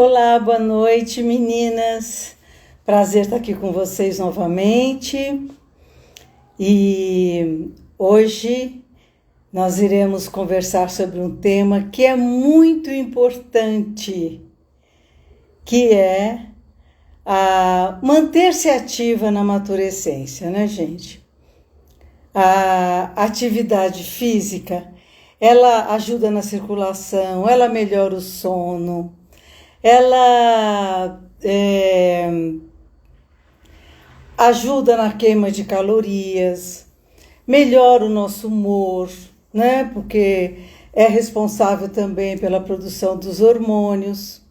Olá, boa noite, meninas. Prazer estar aqui com vocês novamente. E hoje nós iremos conversar sobre um tema que é muito importante, que é manter-se ativa na maturescência, né, gente? A atividade física, ela ajuda na circulação, ela melhora o sono, ela ajuda na queima de calorias, melhora o nosso humor, né? Porque é responsável também pela produção dos hormônios.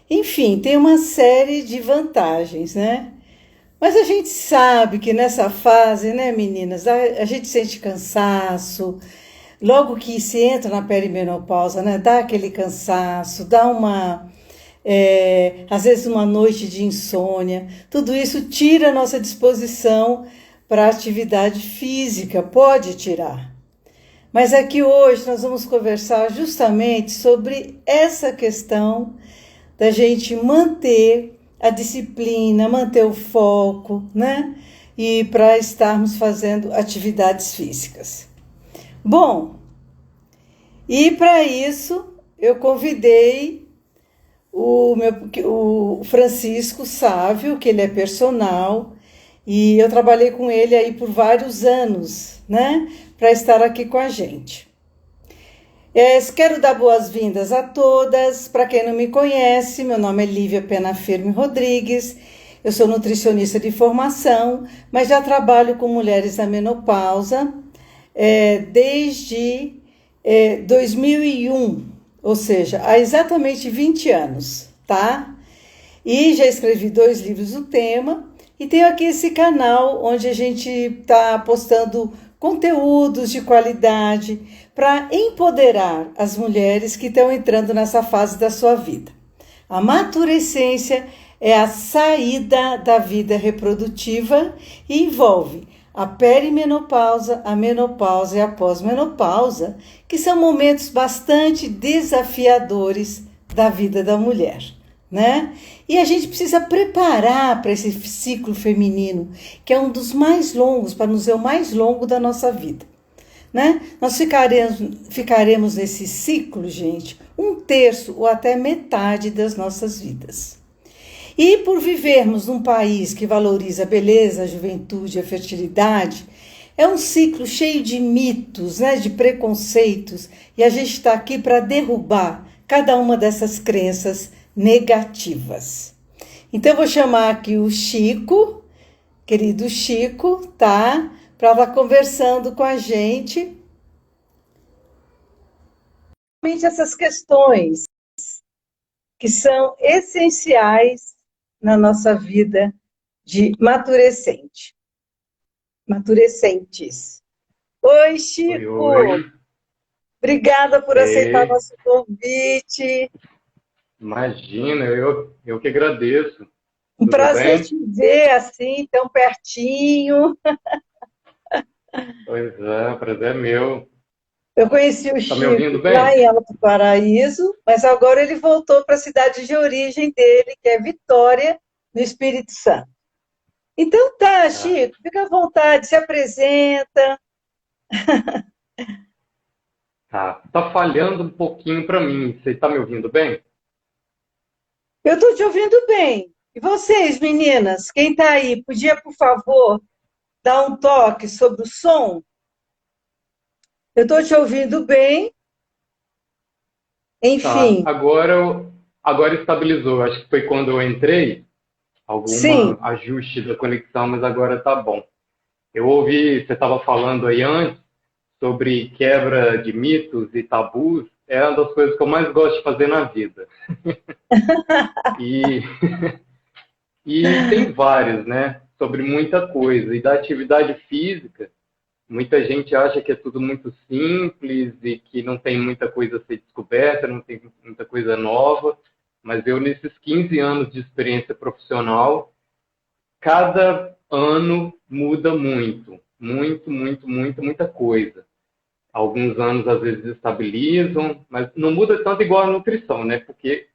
Enfim, tem uma série de vantagens, né? Mas a gente sabe que nessa fase, né, meninas, a gente sente cansaço. Logo que se entra na perimenopausa, né, dá aquele cansaço, dá às vezes uma noite de insônia. Tudo isso tira a nossa disposição para a atividade física, pode tirar. Mas aqui hoje nós vamos conversar justamente sobre essa questão da gente manter a disciplina, manter o foco, né? E para estarmos fazendo atividades físicas. Bom, e para isso eu convidei o Francisco Sávio, que ele é personal, e eu trabalhei com ele aí por vários anos, né? Para estar aqui com a gente. Quero dar boas-vindas a todas. Para quem não me conhece, meu nome é Lívia Penafirme Rodrigues. Eu sou nutricionista de formação, mas já trabalho com mulheres na menopausa desde 2001, ou seja, há exatamente 20 anos, tá? E já escrevi 2 livros do tema e tenho aqui esse canal onde a gente está postando conteúdos de qualidade para empoderar as mulheres que estão entrando nessa fase da sua vida. A maturescência é a saída da vida reprodutiva e envolve a perimenopausa, a menopausa e a pós-menopausa, que são momentos bastante desafiadores da vida da mulher, né? E a gente precisa preparar para esse ciclo feminino, que é um dos mais longos, para não dizer o mais longo da nossa vida, né? Nós ficaremos nesse ciclo, gente, 1/3 ou até metade das nossas vidas. E por vivermos num país que valoriza a beleza, a juventude, a fertilidade, é um ciclo cheio de mitos, né, de preconceitos, e a gente está aqui para derrubar cada uma dessas crenças negativas. Então eu vou chamar aqui o Chico, querido Chico, tá? Para estar conversando com a gente. Essas questões que são essenciais na nossa vida de maturescentes. Oi, Chico! Oi. Obrigada por aceitar Ei, nosso convite. imagina, eu que agradeço. Um Tudo prazer bem? te ver assim, tão pertinho. Pois é, prazer é meu. Eu conheci o Tá me Chico ouvindo lá bem? em Alto Paraíso, mas agora ele voltou para a cidade de origem dele, que é Vitória, no Espírito Santo. Então tá, Ah, Chico, fica à vontade, se apresenta. tá. Tá falhando um pouquinho para mim. Você tá me ouvindo bem? Eu estou te ouvindo bem. E vocês, meninas, quem está aí, podia, por favor, dar um toque sobre o som? Eu estou te ouvindo bem, Tá. enfim, Agora estabilizou. Acho que foi quando eu entrei, sim. alguma ajuste da conexão, mas agora tá bom. Eu ouvi, você estava falando aí antes sobre quebra de mitos e tabus. É uma das coisas que eu mais gosto de fazer na vida. E E tem vários, né? Sobre muita coisa. E da atividade física, muita gente acha que é tudo muito simples e que não tem muita coisa a ser descoberta, não tem muita coisa nova. Mas eu, nesses 15 anos de experiência profissional, cada ano muda muito. Muito, muito, muito, muita coisa. Alguns anos, às vezes, estabilizam, mas não muda tanto igual a nutrição, né? Porque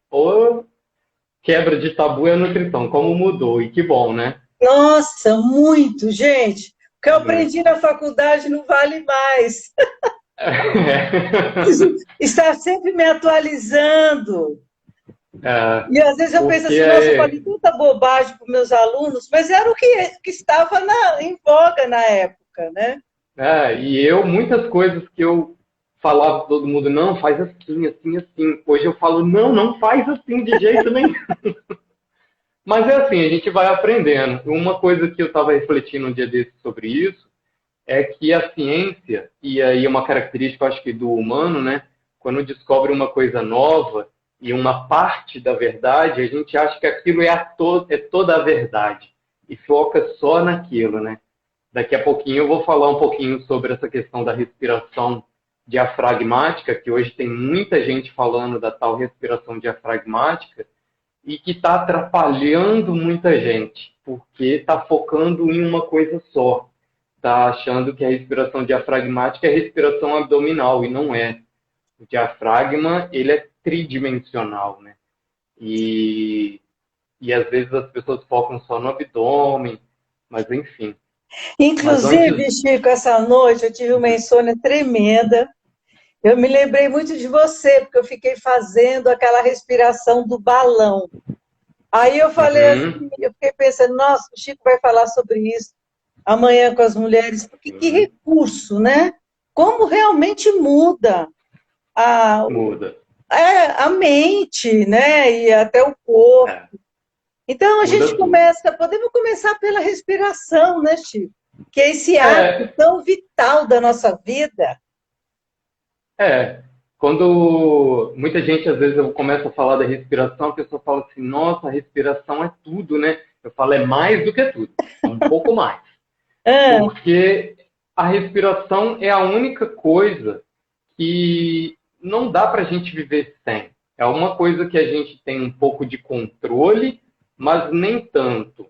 quebra de tabu é a nutrição, como mudou, e que bom, né? Nossa, muito, gente. O que eu Muito. aprendi na faculdade não vale mais. Preciso estar sempre me atualizando. É, E às vezes eu penso porque assim, nossa, eu falei tanta bobagem para os meus alunos, mas era o que estava em voga na época, né? e eu, muitas coisas que eu falava para todo mundo, não, faz assim, assim, assim. Hoje eu falo, não, não faz assim de jeito nenhum. Mas é assim, a gente vai aprendendo. Uma coisa que eu estava refletindo um dia desses sobre isso é que a ciência, e aí é uma característica, eu acho que do humano, né? Quando descobre uma coisa nova e uma parte da verdade, a gente acha que aquilo é toda a verdade e foca só naquilo, né? Daqui a pouquinho eu vou falar um pouquinho sobre essa questão da respiração diafragmática, que hoje tem muita gente falando da tal respiração diafragmática e que está atrapalhando muita gente, porque está focando em uma coisa só. Está achando que a respiração diafragmática é respiração abdominal, e não é. O diafragma, ele é tridimensional, né? E, e às vezes as pessoas focam só no abdômen, mas enfim. Mas Inclusive, antes... Chico, essa noite eu tive uma insônia tremenda. Eu me lembrei muito de você, porque eu fiquei fazendo aquela respiração do balão. Aí eu falei Uhum, assim, eu fiquei pensando, nossa, o Chico vai falar sobre isso amanhã com as mulheres, porque que sim, recurso, né? Como realmente muda a, muda. a mente, né? E até o corpo. É, Então a gente muda tudo. podemos começar pela respiração, né, Chico? Que é esse ato É, tão vital da nossa vida. É, quando muita gente, às vezes, eu começo a falar da respiração, a pessoa fala assim, nossa, a respiração é tudo, né? Eu falo, é mais do que tudo, é um pouco mais. Ah, Porque a respiração é a única coisa que não dá para a gente viver sem. É uma coisa que a gente tem um pouco de controle, mas nem tanto.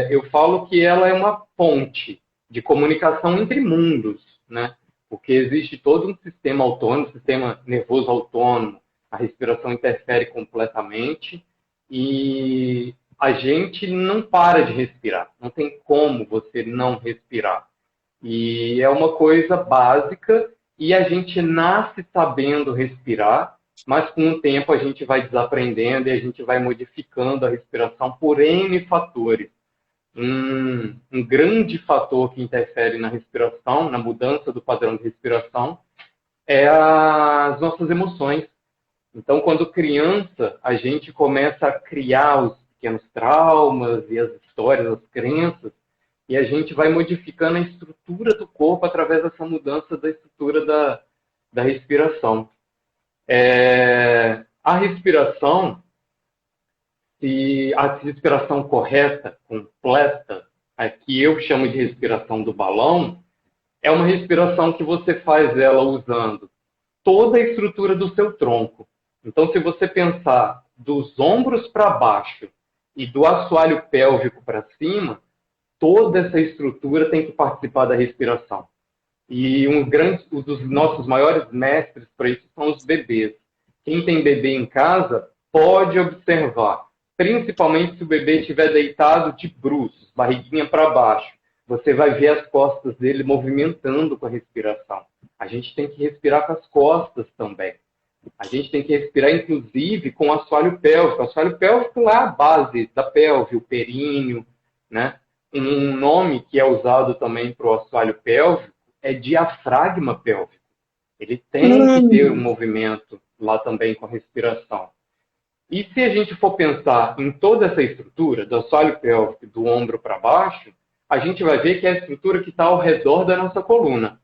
Eu falo que ela é uma ponte de comunicação entre mundos, né? Porque existe todo um sistema autônomo, sistema nervoso autônomo, a respiração interfere completamente e a gente não para de respirar. Não tem como você não respirar. E é uma coisa básica e a gente nasce sabendo respirar, mas com o tempo a gente vai desaprendendo e a gente vai modificando a respiração por N fatores. Um grande fator que interfere na respiração, na mudança do padrão de respiração, é as nossas emoções. Então, quando criança, a gente começa a criar os pequenos traumas e as histórias, as crenças, e a gente vai modificando a estrutura do corpo através dessa mudança da estrutura da respiração. A respiração, se a respiração correta, completa, a que eu chamo de respiração do balão, é uma respiração que você faz ela usando toda a estrutura do seu tronco. Então, se você pensar dos ombros para baixo e do assoalho pélvico para cima, toda essa estrutura tem que participar da respiração. E um dos nossos maiores mestres para isso são os bebês. Quem tem bebê em casa pode observar, principalmente se o bebê estiver deitado de bruços, barriguinha para baixo. Você vai ver as costas dele movimentando com a respiração. A gente tem que respirar com as costas também. A gente tem que respirar, inclusive, com o assoalho pélvico. O assoalho pélvico lá é a base da pelve, o períneo, né? Um nome que é usado também para o assoalho pélvico é diafragma pélvico. Ele tem que ter um hum, movimento lá também com a respiração. E se a gente for pensar em toda essa estrutura, do assoalho pélvico, do ombro para baixo, a gente vai ver que é a estrutura que está ao redor da nossa coluna.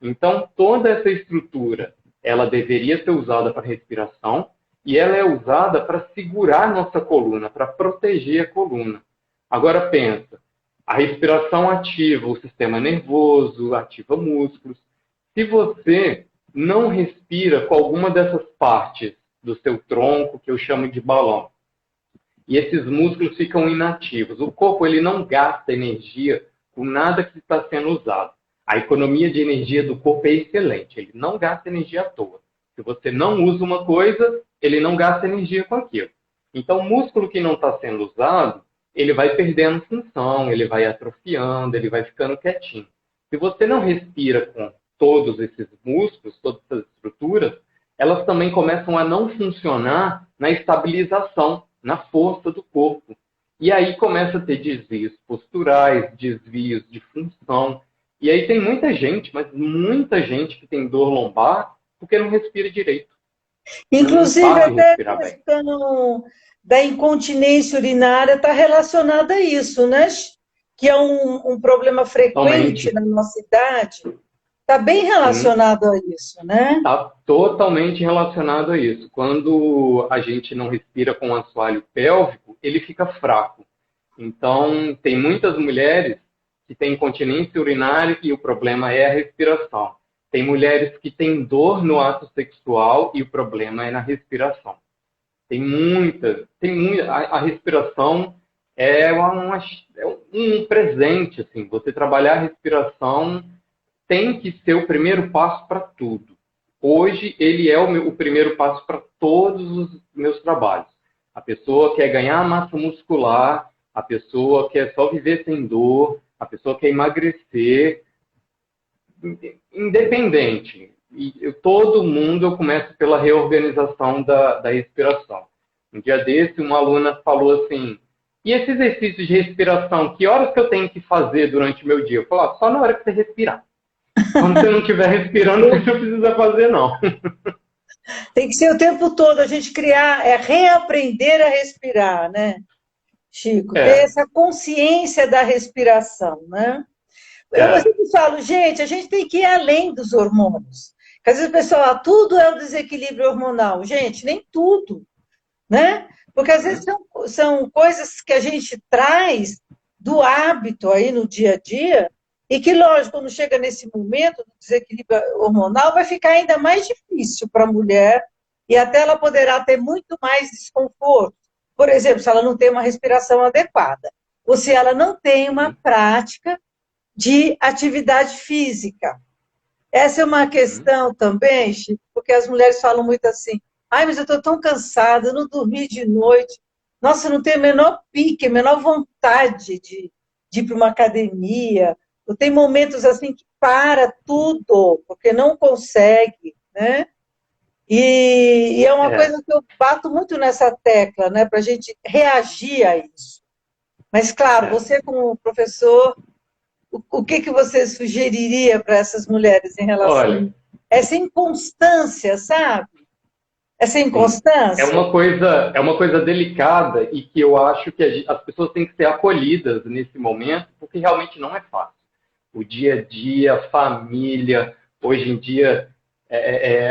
Então, toda essa estrutura, ela deveria ser usada para respiração e ela é usada para segurar nossa coluna, para proteger a coluna. Agora pensa, a respiração ativa o sistema nervoso, ativa músculos. Se você não respira com alguma dessas partes do seu tronco, que eu chamo de balão, e esses músculos ficam inativos, o corpo ele não gasta energia com nada que está sendo usado. A economia de energia do corpo é excelente, ele não gasta energia à toa. Se você não usa uma coisa, ele não gasta energia com aquilo. Então, o músculo que não está sendo usado, ele vai perdendo função, ele vai atrofiando, ele vai ficando quietinho. Se você não respira com todos esses músculos, todas essas estruturas, elas também começam a não funcionar na estabilização, na força do corpo. E aí começa a ter desvios posturais, desvios de função. E aí tem muita gente, mas muita gente que tem dor lombar porque não respira direito. Inclusive, Não sabe até a respirar bem. questão da incontinência urinária está relacionada a isso, né? Que é um problema frequente Totalmente. na nossa idade. Está bem Sim. relacionado a isso, né? Está totalmente relacionado a isso. Quando a gente não respira com o assoalho pélvico, ele fica fraco. Então, tem muitas mulheres que têm incontinência urinária e o problema é a respiração. Tem mulheres que têm dor no ato sexual e o problema é na respiração. Tem muitas. A respiração é um presente. Assim. Você trabalhar a respiração tem que ser o primeiro passo para tudo. Hoje, ele é o primeiro passo para todos os meus trabalhos. A pessoa quer ganhar massa muscular, a pessoa quer só viver sem dor, a pessoa quer emagrecer, independente. Todo mundo eu começo pela reorganização da respiração. Um dia desse, uma aluna falou assim, e esse exercício de respiração, que horas que eu tenho que fazer durante o meu dia? Eu falei, só na hora que você respirar. Quando você não estiver respirando, você não precisa fazer, não. Tem que ser o tempo todo a gente criar, reaprender a respirar, né, Chico? Ter É, essa consciência da respiração, né? Eu é, sempre falo, gente, a gente tem que ir além dos hormônios. Porque às vezes o pessoal, tudo é o desequilíbrio hormonal. Gente, nem tudo, né? Porque às vezes são coisas que a gente traz do hábito aí no dia a dia e que, lógico, quando chega nesse momento do desequilíbrio hormonal, vai ficar ainda mais difícil para a mulher e até ela poderá ter muito mais desconforto. Por exemplo, se ela não tem uma respiração adequada ou se ela não tem uma prática de atividade física. Essa é uma questão também, Chico, porque as mulheres falam muito assim, ai, mas eu estou tão cansada, eu não dormi de noite, nossa, eu não tenho a menor pique, a menor vontade de ir para uma academia, eu tenho momentos assim que para tudo, porque não consegue, né? E é uma é. coisa que eu bato muito nessa tecla, né, para a gente reagir a isso. Mas, claro, É. você como professor, o que que você sugeriria para essas mulheres em relação Olha, a essa inconstância, sabe? Essa sim, inconstância? é uma coisa delicada e que eu acho que as pessoas têm que ser acolhidas nesse momento, porque realmente não é fácil. O dia a dia, a família, hoje em dia,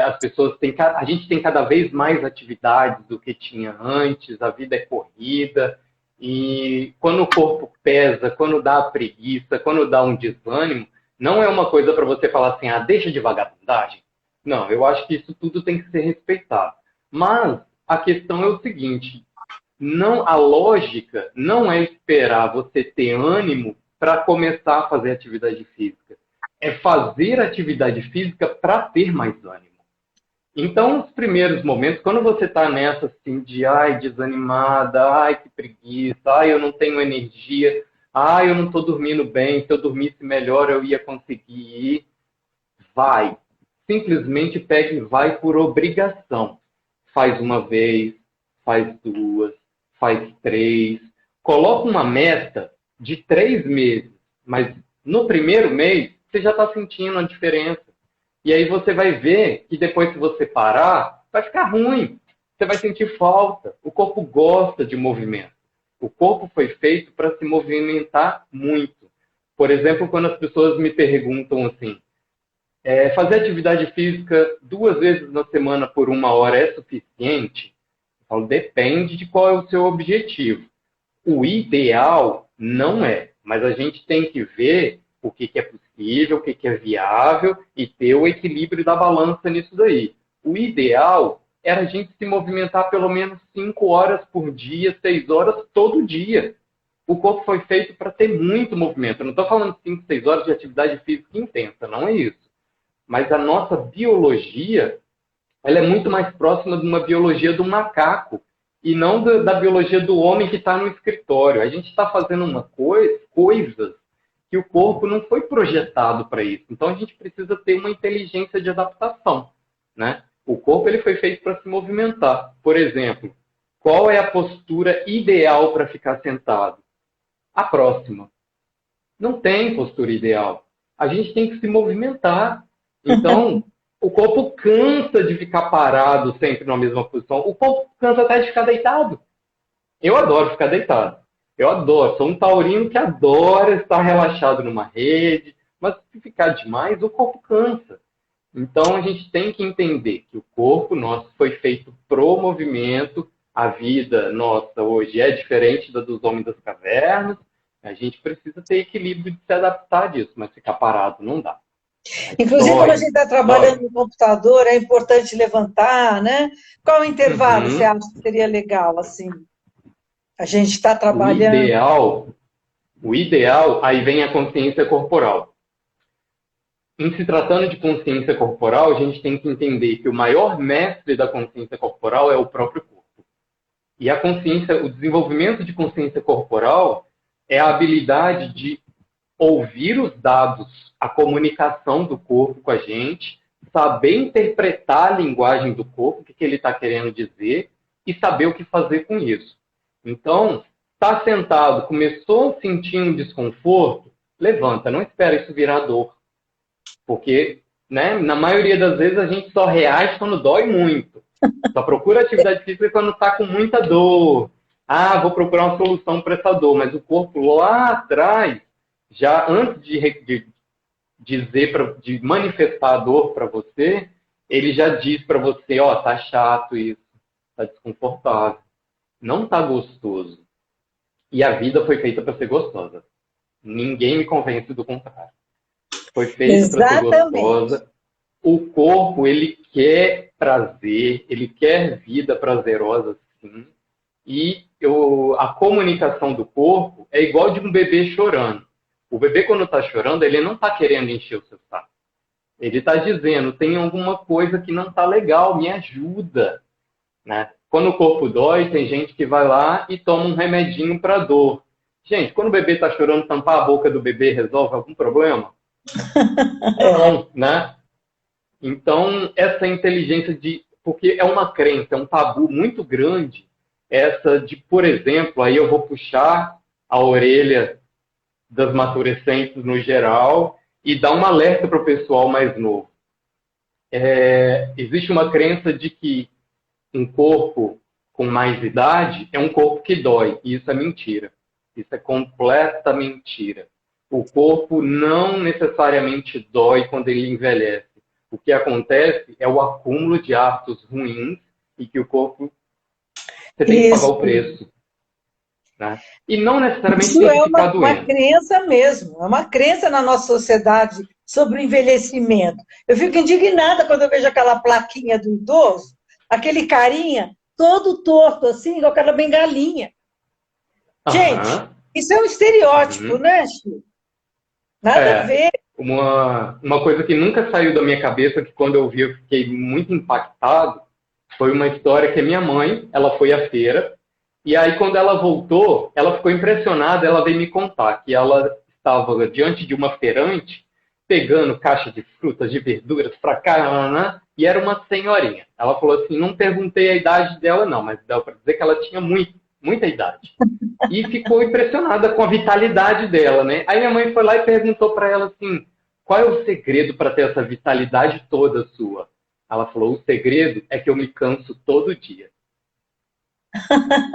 as pessoas têm, a gente tem cada vez mais atividades do que tinha antes, a vida é corrida, e quando o corpo pesa, quando dá preguiça, quando dá um desânimo, não é uma coisa para você falar assim, deixa de vagabundagem. Não, eu acho que isso tudo tem que ser respeitado. Mas a questão é o seguinte, não, a lógica não é esperar você ter ânimo para começar a fazer atividade física. É fazer atividade física para ter mais ânimo. Então, os primeiros momentos, quando você está nessa assim de desanimada, que preguiça, eu não tenho energia, eu não estou dormindo bem, se eu dormisse melhor eu ia conseguir ir, vai. Simplesmente pega e vai por obrigação. Faz uma vez, faz duas, faz três. Coloca uma meta de 3 meses, mas no primeiro mês você já está sentindo a diferença. E aí você vai ver que depois que você parar, vai ficar ruim. Você vai sentir falta. O corpo gosta de movimento. O corpo foi feito para se movimentar muito. Por exemplo, quando as pessoas me perguntam assim, fazer atividade física 2 vezes na semana por 1 hora é suficiente? Eu falo, depende de qual é o seu objetivo. O ideal não é, mas a gente tem que ver o que é possível, o que é viável e ter o equilíbrio da balança nisso daí. O ideal era a gente se movimentar pelo menos 5 horas por dia, 6 horas todo dia. O corpo foi feito para ter muito movimento. Eu não estou falando 5, 6 horas de atividade física intensa, não é isso. Mas a nossa biologia, ela é muito mais próxima de uma biologia do macaco. e não da biologia do homem que está no escritório. A gente está fazendo coisas que o corpo não foi projetado para isso. Então a gente precisa ter uma inteligência de adaptação, né? O corpo ele foi feito para se movimentar. Por exemplo, qual é a postura ideal para ficar sentado? A próxima. Não tem postura ideal. A gente tem que se movimentar. Então, o corpo cansa de ficar parado sempre na mesma posição. O corpo cansa até de ficar deitado. Eu adoro ficar deitado. Eu adoro. Sou um taurino que adora estar relaxado numa rede. Mas se ficar demais, o corpo cansa. Então, a gente tem que entender que o corpo nosso foi feito pro movimento. A vida nossa hoje é diferente da dos homens das cavernas. A gente precisa ter equilíbrio de se adaptar disso, mas ficar parado não dá. Inclusive, quando a gente está trabalhando no computador, é importante levantar, né? Qual o intervalo você acha que seria legal, assim? A gente está trabalhando... O ideal, aí vem a consciência corporal. Em se tratando de consciência corporal, a gente tem que entender que o maior mestre da consciência corporal é o próprio corpo. E a consciência, o desenvolvimento de consciência corporal é a habilidade de ouvir os dados, a comunicação do corpo com a gente, saber interpretar a linguagem do corpo, o que ele está querendo dizer, e saber o que fazer com isso. Então, está sentado, começou a sentir um desconforto, levanta, não espera isso virar dor. Porque, né, na maioria das vezes, a gente só reage quando dói muito. Só procura atividade física quando está com muita dor. Ah, vou procurar uma solução para essa dor. Mas o corpo lá atrás, já antes de dizer, de manifestar a dor para você, ele já diz para você, ó, tá chato isso, tá desconfortável, não tá gostoso. E a vida foi feita para ser gostosa. Ninguém me convence do contrário. Foi feita para ser gostosa. O corpo, ele quer prazer, ele quer vida prazerosa, sim. E a comunicação do corpo é igual de um bebê chorando. O bebê, quando está chorando, ele não está querendo encher o seu saco. Ele está dizendo, tem alguma coisa que não está legal, me ajuda. Né? Quando o corpo dói, tem gente que vai lá e toma um remedinho para dor. Gente, quando o bebê está chorando, tampar a boca do bebê resolve algum problema? Não, né? Então, essa inteligência porque é uma crença, é um tabu muito grande, essa de, por exemplo, aí eu vou puxar a orelha das maturescentes no geral e dar um alerta para o pessoal mais novo. Existe uma crença de que um corpo com mais idade é um corpo que dói, e isso é mentira. Isso é completa mentira. O corpo não necessariamente dói quando ele envelhece. O que acontece é o acúmulo de hábitos ruins e que o corpo... Você tem que pagar o preço. Né? E não necessariamente isso tem que ficar doendo. É uma crença mesmo. É uma crença na nossa sociedade sobre o envelhecimento. Eu fico indignada quando eu vejo aquela plaquinha do idoso, aquele carinha todo torto assim, igual aquela bengalinha. Gente, isso é um estereótipo, né, Chico? Nada a ver. Uma coisa que nunca saiu da minha cabeça, que quando eu vi eu fiquei muito impactado, foi uma história que a minha mãe, ela foi à feira, e aí quando ela voltou, ela ficou impressionada, ela veio me contar que ela estava diante de uma feirante, pegando caixa de frutas, de verduras para cá, e era uma senhorinha. Ela falou assim, não perguntei a idade dela não, mas deu para dizer que ela tinha muita idade. E ficou impressionada com a vitalidade dela, né? Aí minha mãe foi lá e perguntou para ela assim, qual é o segredo para ter essa vitalidade toda sua? Ela falou, o segredo é que eu me canso todo dia.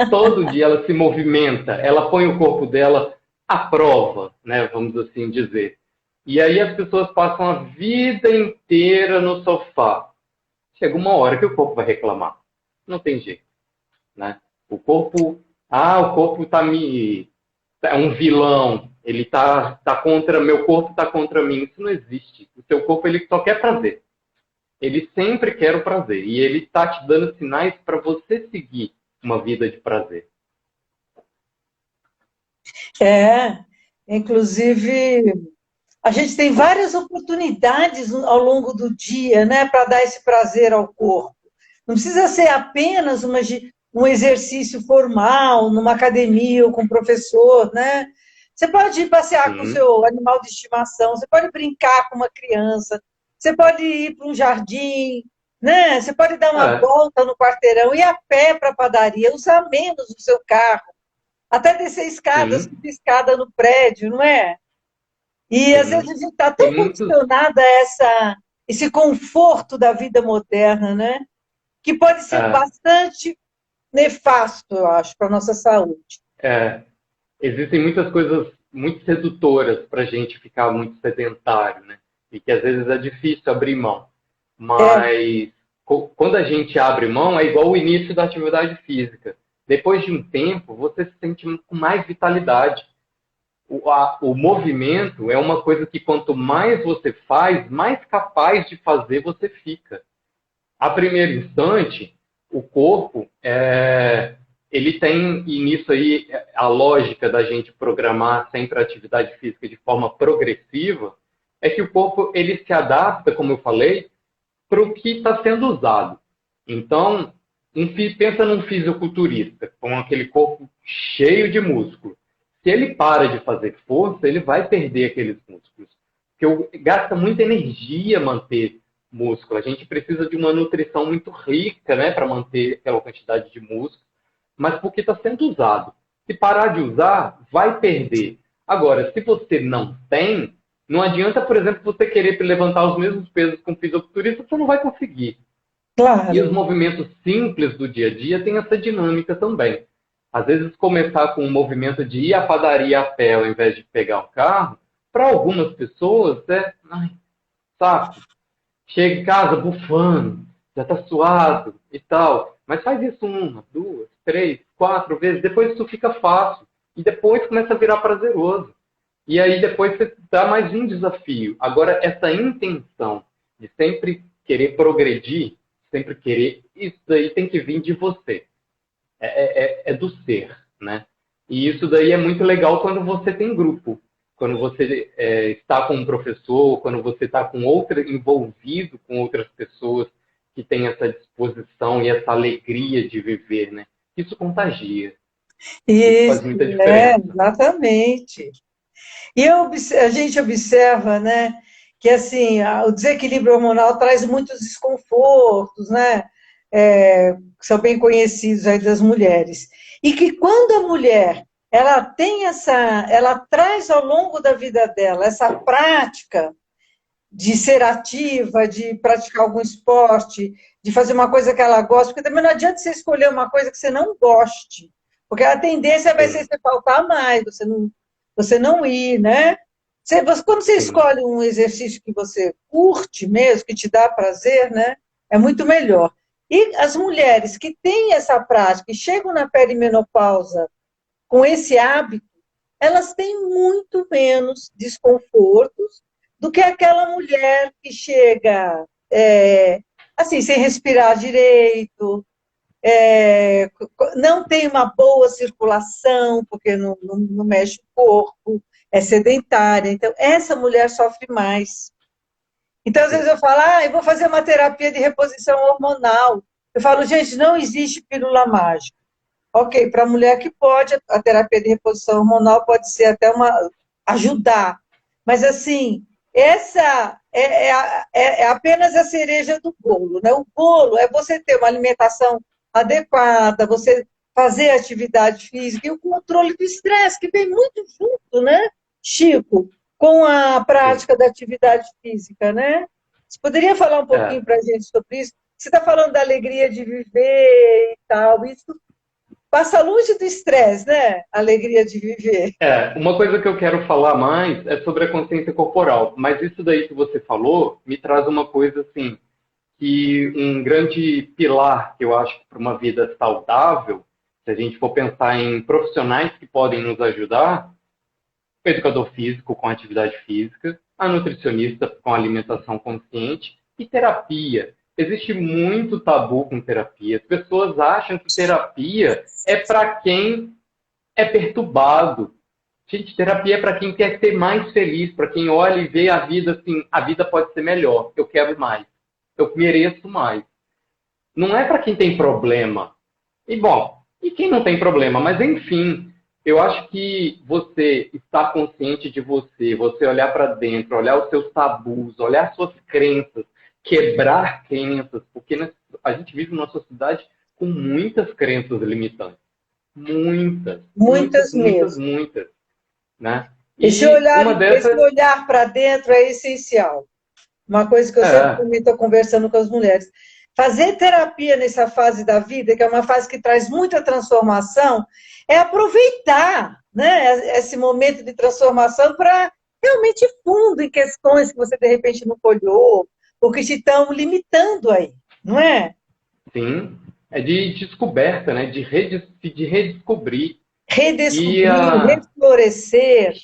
Todo dia ela se movimenta, ela põe o corpo dela à prova, né? Vamos assim dizer. E aí as pessoas passam a vida inteira no sofá. Chega uma hora que o corpo vai reclamar. Não tem jeito, né? O corpo é um vilão, ele tá contra, meu corpo tá contra mim. Isso não existe. O seu corpo, ele só quer prazer. Ele sempre quer o prazer. E ele tá te dando sinais para você seguir uma vida de prazer. Inclusive, a gente tem várias oportunidades ao longo do dia, né, para dar esse prazer ao corpo. Não precisa ser apenas um exercício formal numa academia ou com um professor, né? Você pode ir passear com o sim, seu animal de estimação, você pode brincar com uma criança, você pode ir para um jardim, né? Você pode dar uma é, volta no quarteirão, ir a pé para a padaria, usar menos o seu carro, até descer escada, sim, subir escada no prédio, não é? E às vezes sim. a gente está tão Tem muitos, condicionada a esse conforto da vida moderna, né? Que pode ser é, bastante nefasto, eu acho, para a nossa saúde. é, existem muitas coisas muito sedutoras para a gente ficar muito sedentário, né? E que às vezes é difícil abrir mão. É, Mas quando a gente abre mão, é igual o início da atividade física. Depois de um tempo, você se sente com mais vitalidade. O movimento é uma coisa que quanto mais você faz, mais capaz de fazer você fica. A primeiro instante, o corpo, ele tem, e nisso aí a lógica da gente programar sempre a atividade física de forma progressiva, é que o corpo ele se adapta, como eu falei, para o que está sendo usado. Então, pensa num fisiculturista com aquele corpo cheio de músculo. Se ele para de fazer força, ele vai perder aqueles músculos. Porque gasta muita energia manter músculo. A gente precisa de uma nutrição muito rica, né, para manter aquela quantidade de músculo, mas porque está sendo usado. Se parar de usar, vai perder. Agora, se você não tem, não adianta, por exemplo, você querer levantar os mesmos pesos com o fisiculturista, você não vai conseguir. E os claro. movimentos simples do dia a dia têm essa dinâmica também. Às vezes, começar com um movimento de ir à padaria a pé ao invés de pegar o carro, para algumas pessoas ai, saco. Chega em casa bufando, já está suado e tal. Mas faz isso uma, duas, três, quatro vezes, depois isso fica fácil. E depois começa a virar prazeroso. E aí depois você dá mais um desafio. Agora, essa intenção de sempre querer progredir, sempre querer, isso daí tem que vir de você. É do ser, né? E isso daí é muito legal quando você tem grupo. Quando você está com um professor, quando você está com envolvido com outras pessoas que têm essa disposição e essa alegria de viver, né? Isso contagia. Isso faz Isso, muita diferença. exatamente. E a gente observa, né, que assim, o desequilíbrio hormonal traz muitos desconfortos, né, que são bem conhecidos aí das mulheres. E que quando a mulher, ela traz ao longo da vida dela essa prática de ser ativa, de praticar algum esporte, de fazer uma coisa que ela gosta, porque também não adianta você escolher uma coisa que você não goste, porque a tendência vai ser Sim, você faltar mais, você não ir, né? Quando você sim. escolhe um exercício que você curte mesmo, que te dá prazer, né? É muito melhor. E as mulheres que têm essa prática e chegam na perimenopausa com esse hábito, elas têm muito menos desconfortos do que aquela mulher que chega assim, sem respirar direito, não tem uma boa circulação, porque não mexe o corpo, é sedentária. Então, essa mulher sofre mais. Então, às vezes Sim. eu falo, eu vou fazer uma terapia de reposição hormonal. Eu falo, gente, não existe pílula mágica. Ok, para a mulher que pode, a terapia de reposição hormonal pode ser até ajudar. Mas assim, essa é apenas a cereja do bolo, né? O bolo é você ter uma alimentação adequada, você fazer atividade física e o controle do estresse, que vem muito junto, né, Chico, com a Sim. prática da atividade física, né? Você poderia falar um pouquinho É, para a gente sobre isso? Você está falando da alegria de viver e tal, isso passa longe do estresse, né? A alegria de viver. uma coisa que eu quero falar mais é sobre a consciência corporal, mas isso daí que você falou me traz uma coisa assim, que um grande pilar que eu acho para uma vida saudável, se a gente for pensar em profissionais que podem nos ajudar, o educador físico com atividade física, a nutricionista com alimentação consciente e terapia. Existe muito tabu com terapia. As pessoas acham que terapia é para quem é perturbado. Gente, terapia é para quem quer ser mais feliz, para quem olha e vê a vida assim, a vida pode ser melhor, eu quero mais, eu mereço mais. Não é para quem tem problema. E bom, e quem não tem problema? Mas enfim, eu acho que você estar consciente de você, você olhar para dentro, olhar os seus tabus, olhar suas crenças, quebrar crenças, porque a gente vive numa sociedade com muitas crenças limitantes. Muitas, muitas, Muitas muitas, mesmo. muitas, né? Esse E olhar, uma esse dessas olhar para dentro é essencial. Uma coisa que eu sempre é, também estou conversando com as mulheres. Fazer terapia nessa fase da vida, que é uma fase que traz muita transformação, é aproveitar, né, esse momento de transformação para realmente ir fundo em questões que você de repente não olhou, ou que te estão limitando aí, não é? sim, é de descoberta, né? De redescobrir. E, Redescobrir, a, reflorescer,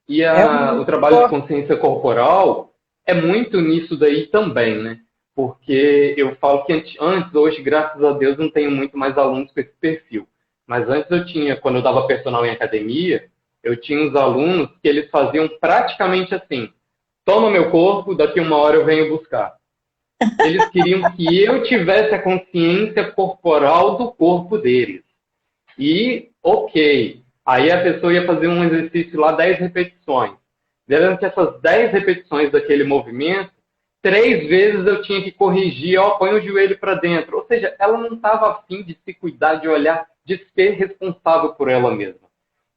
é o um trabalho de consciência corporal é muito nisso daí também, né? Porque eu falo que antes, hoje, graças a Deus, não tenho muito mais alunos com esse perfil. Mas antes eu tinha, quando eu dava personal em academia, eu tinha uns alunos que eles faziam praticamente assim: toma meu corpo, daqui uma hora eu venho buscar. Eles queriam que eu tivesse a consciência corporal do corpo deles. E, ok. Aí a pessoa ia fazer um exercício lá, 10 repetições. Durante essas 10 repetições daquele movimento, 3 vezes eu tinha que corrigir, ó, põe o joelho para dentro. Ou seja, ela não estava afim de se cuidar, de olhar, de ser responsável por ela mesma.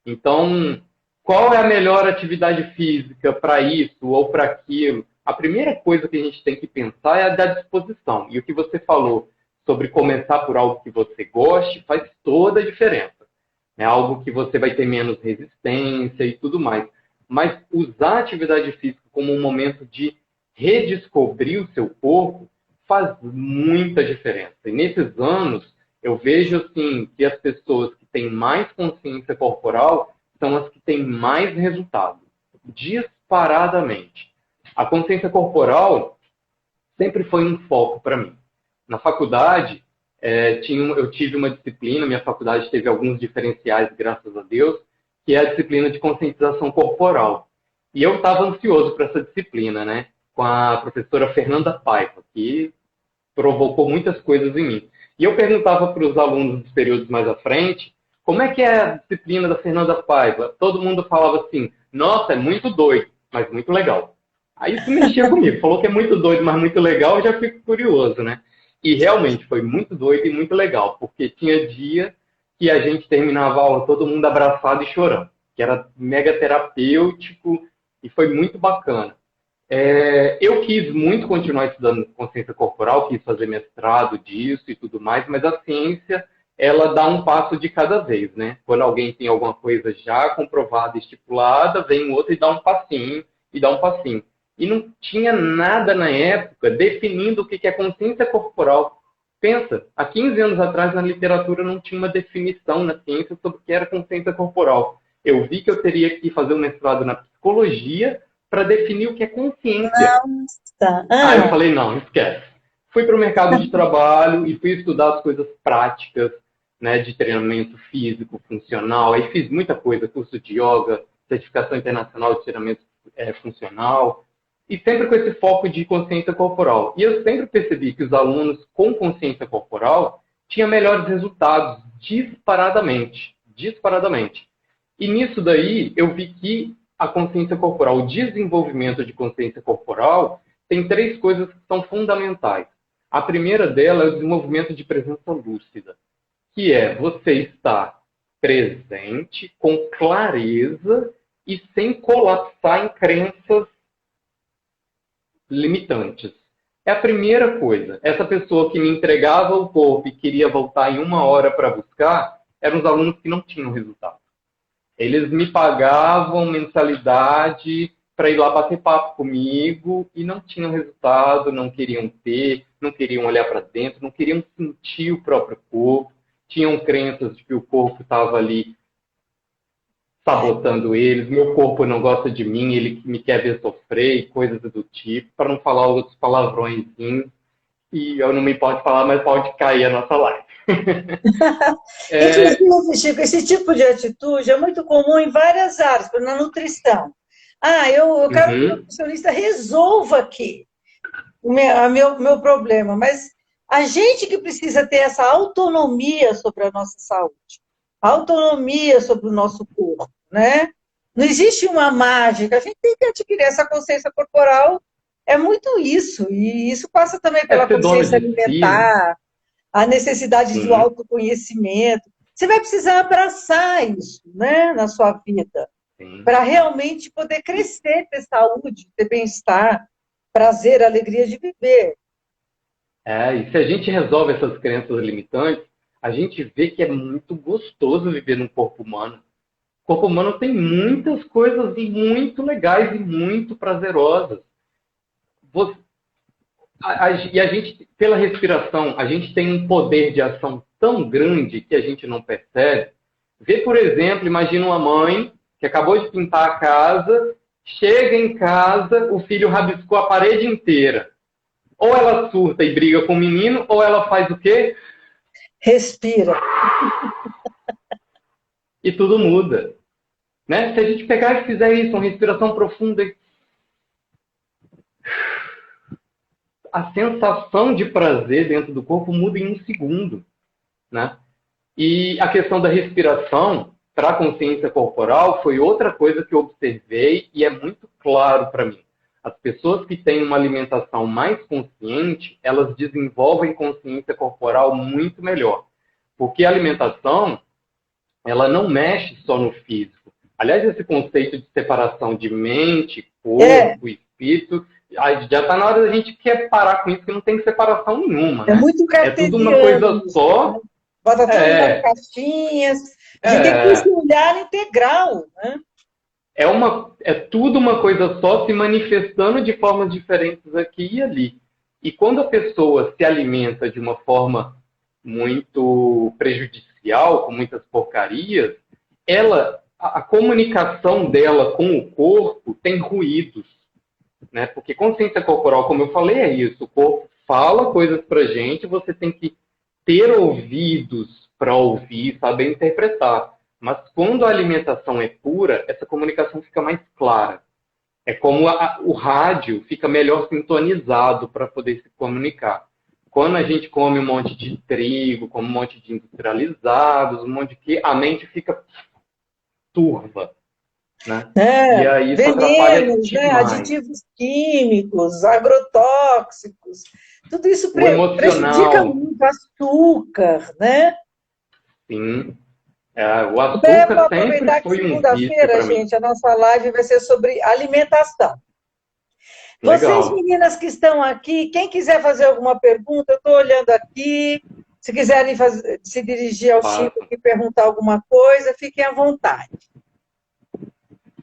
Então, qual é a melhor atividade física para isso ou para aquilo? A primeira coisa que a gente tem que pensar é a da disposição. E o que você falou sobre começar por algo que você goste faz toda a diferença. É algo que você vai ter menos resistência e tudo mais. Mas usar a atividade física como um momento de redescobrir o seu corpo faz muita diferença. E nesses anos, eu vejo assim que as pessoas que têm mais consciência corporal são as que têm mais resultado, disparadamente. A consciência corporal sempre foi um foco para mim. Na faculdade, eu tive uma disciplina, minha faculdade teve alguns diferenciais, graças a Deus, que é a disciplina de conscientização corporal. E eu estava ansioso para essa disciplina, né? Com a professora Fernanda Paiva, que provocou muitas coisas em mim. E eu perguntava para os alunos dos períodos mais à frente, como é que é a disciplina da Fernanda Paiva? Todo mundo falava assim, nossa, é muito doido, mas muito legal. Aí isso mexia comigo, falou que é muito doido, mas muito legal, eu já fico curioso, né? E realmente foi muito doido e muito legal, porque tinha dia que a gente terminava a aula todo mundo abraçado e chorando, que era mega terapêutico e foi muito bacana. Eu quis muito continuar estudando consciência corporal, quis fazer mestrado disso e tudo mais, mas a ciência, ela dá um passo de cada vez, né? Quando alguém tem alguma coisa já comprovada, estipulada, vem o outro e dá um passinho, e dá um passinho. E não tinha nada na época definindo o que é consciência corporal. Pensa, há 15 anos atrás na literatura não tinha uma definição na ciência sobre o que era consciência corporal. Eu vi que eu teria que fazer um mestrado na psicologia para definir o que é consciência. Tá. Aí eu falei, não, esquece. Fui para o mercado de trabalho e fui estudar as coisas práticas, né, de treinamento físico, funcional. Aí fiz muita coisa, curso de yoga, certificação internacional de treinamento funcional, e sempre com esse foco de consciência corporal. E eu sempre percebi que os alunos com consciência corporal tinham melhores resultados, disparadamente. Disparadamente. E nisso daí, eu vi que a consciência corporal, o desenvolvimento de consciência corporal, tem 3 coisas que são fundamentais. A primeira dela é o desenvolvimento de presença lúcida, que é você estar presente, com clareza e sem colapsar em crenças limitantes. É a primeira coisa. Essa pessoa que me entregava o corpo e queria voltar em 1 hora para buscar, eram os alunos que não tinham resultado. Eles me pagavam mensalidade para ir lá bater papo comigo e não tinham resultado, não queriam ter, não queriam olhar para dentro, não queriam sentir o próprio corpo, tinham crenças de que o corpo estava ali sabotando eles, meu corpo não gosta de mim, ele me quer ver sofrer e coisas do tipo, para não falar outros palavrões, e eu não me importo falar, mas pode cair a nossa live. Inclusive, Chico, esse tipo de atitude é muito comum em várias áreas, na nutrição. Eu quero que o Uhum. nutricionista resolva aqui meu problema, mas A gente que precisa ter essa autonomia sobre a nossa saúde, autonomia sobre o nosso corpo, né? Não existe uma mágica, a gente tem que adquirir essa consciência corporal, é muito isso, e isso passa também É pela ser dono consciência de si, né? alimentar, a necessidade do Sim, autoconhecimento. Você vai precisar abraçar isso, né, na sua vida, sim. para realmente poder crescer, ter saúde, ter bem-estar, prazer, alegria de viver. E se a gente resolve essas crenças limitantes, a gente vê que é muito gostoso viver num corpo humano. O corpo humano tem muitas coisas muito legais e muito prazerosas. Você- e a gente, pela respiração, a gente tem um poder de ação tão grande que a gente não percebe. Vê, por exemplo, imagina uma mãe que acabou de pintar a casa, chega em casa, o filho rabiscou a parede inteira. Ou ela surta e briga com o menino, ou ela faz o quê? Respira. E tudo muda. Né? Se a gente pegar e fizer isso, uma respiração profunda, a sensação de prazer dentro do corpo muda em um segundo. Né? E a questão da respiração para a consciência corporal foi outra coisa que eu observei e é muito claro para mim. As pessoas que têm uma alimentação mais consciente, elas desenvolvem consciência corporal muito melhor. Porque a alimentação, ela não mexe só no físico. Aliás, esse conceito de separação de mente, É, corpo, espírito, já está na hora da gente quer parar com isso, que não tem separação nenhuma, é né? muito É tudo uma cartesiano coisa isso, né? só. Bota tudo nas É, caixinhas. A gente tem que ter esse é, olhar integral, né? é tudo uma coisa só se manifestando de formas diferentes aqui e ali. E quando a pessoa se alimenta de uma forma muito prejudicial, com muitas porcarias, a comunicação dela com o corpo tem ruídos, né? Porque consciência corporal, como eu falei, é isso. O corpo fala coisas pra gente, você tem que ter ouvidos para ouvir, saber interpretar. Mas quando a alimentação é pura, essa comunicação fica mais clara. É como o rádio fica melhor sintonizado para poder se comunicar. Quando a gente come um monte de trigo, come um monte de industrializados, um monte de que, a mente fica turva, né? E É, aí isso atrapalha venenos, né? demais. Aditivos químicos, agrotóxicos, tudo isso O prejudica emocional, muito, açúcar, né? sim. O Então, eu vou açúcar sempre aproveitar que foi um vício segunda-feira, para mim. gente, a nossa live vai ser sobre alimentação. Vocês, Legal. meninas que estão aqui, quem quiser fazer alguma pergunta, eu estou olhando aqui. Se quiserem se dirigir ao Chico Façam. e perguntar alguma coisa, fiquem à vontade.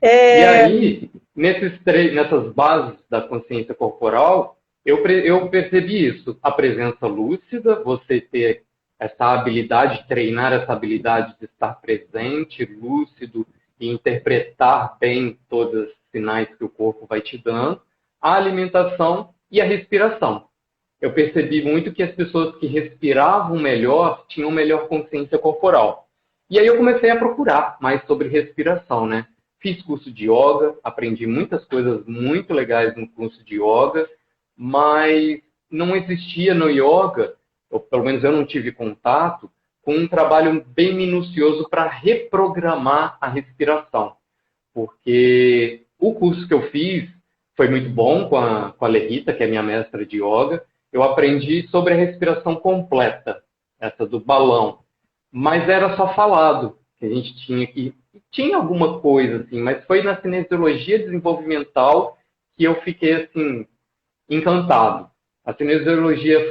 E É, aí, nessas bases da consciência corporal, eu percebi isso. A presença lúcida, você ter essa habilidade, treinar essa habilidade de estar presente, lúcido e interpretar bem todos os sinais que o corpo vai te dando. A alimentação e a respiração. Eu percebi muito que as pessoas que respiravam melhor tinham melhor consciência corporal. E aí eu comecei a procurar mais sobre respiração, né? Fiz curso de yoga, aprendi muitas coisas muito legais no curso de yoga, mas não existia no yoga, ou pelo menos eu não tive contato, com um trabalho bem minucioso para reprogramar a respiração. Porque o curso que eu fiz foi muito bom com a Lerita, que é minha mestra de yoga. Eu aprendi sobre a respiração completa, essa do balão. Mas era só falado, que a gente tinha que... Tinha alguma coisa, assim, mas foi na cinesiologia desenvolvimental que eu fiquei, assim, encantado. A cinesiologia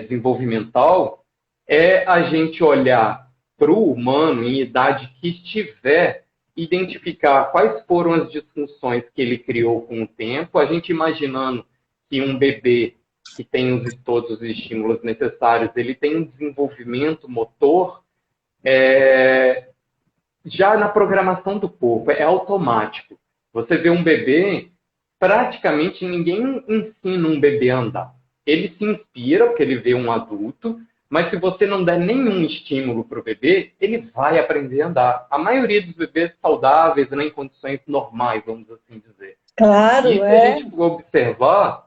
desenvolvimental é a gente olhar para o humano em idade que estiver, identificar quais foram as disfunções que ele criou com o tempo, a gente imaginando que um bebê que tem todos os estímulos necessários, ele tem um desenvolvimento motor já na programação do corpo, é automático. Você vê um bebê, praticamente ninguém ensina um bebê a andar. Ele se inspira porque ele vê um adulto, mas se você não der nenhum estímulo para o bebê, ele vai aprender a andar. A maioria dos bebês saudáveis, né, em condições normais, vamos assim dizer. E claro, se a é. gente observar,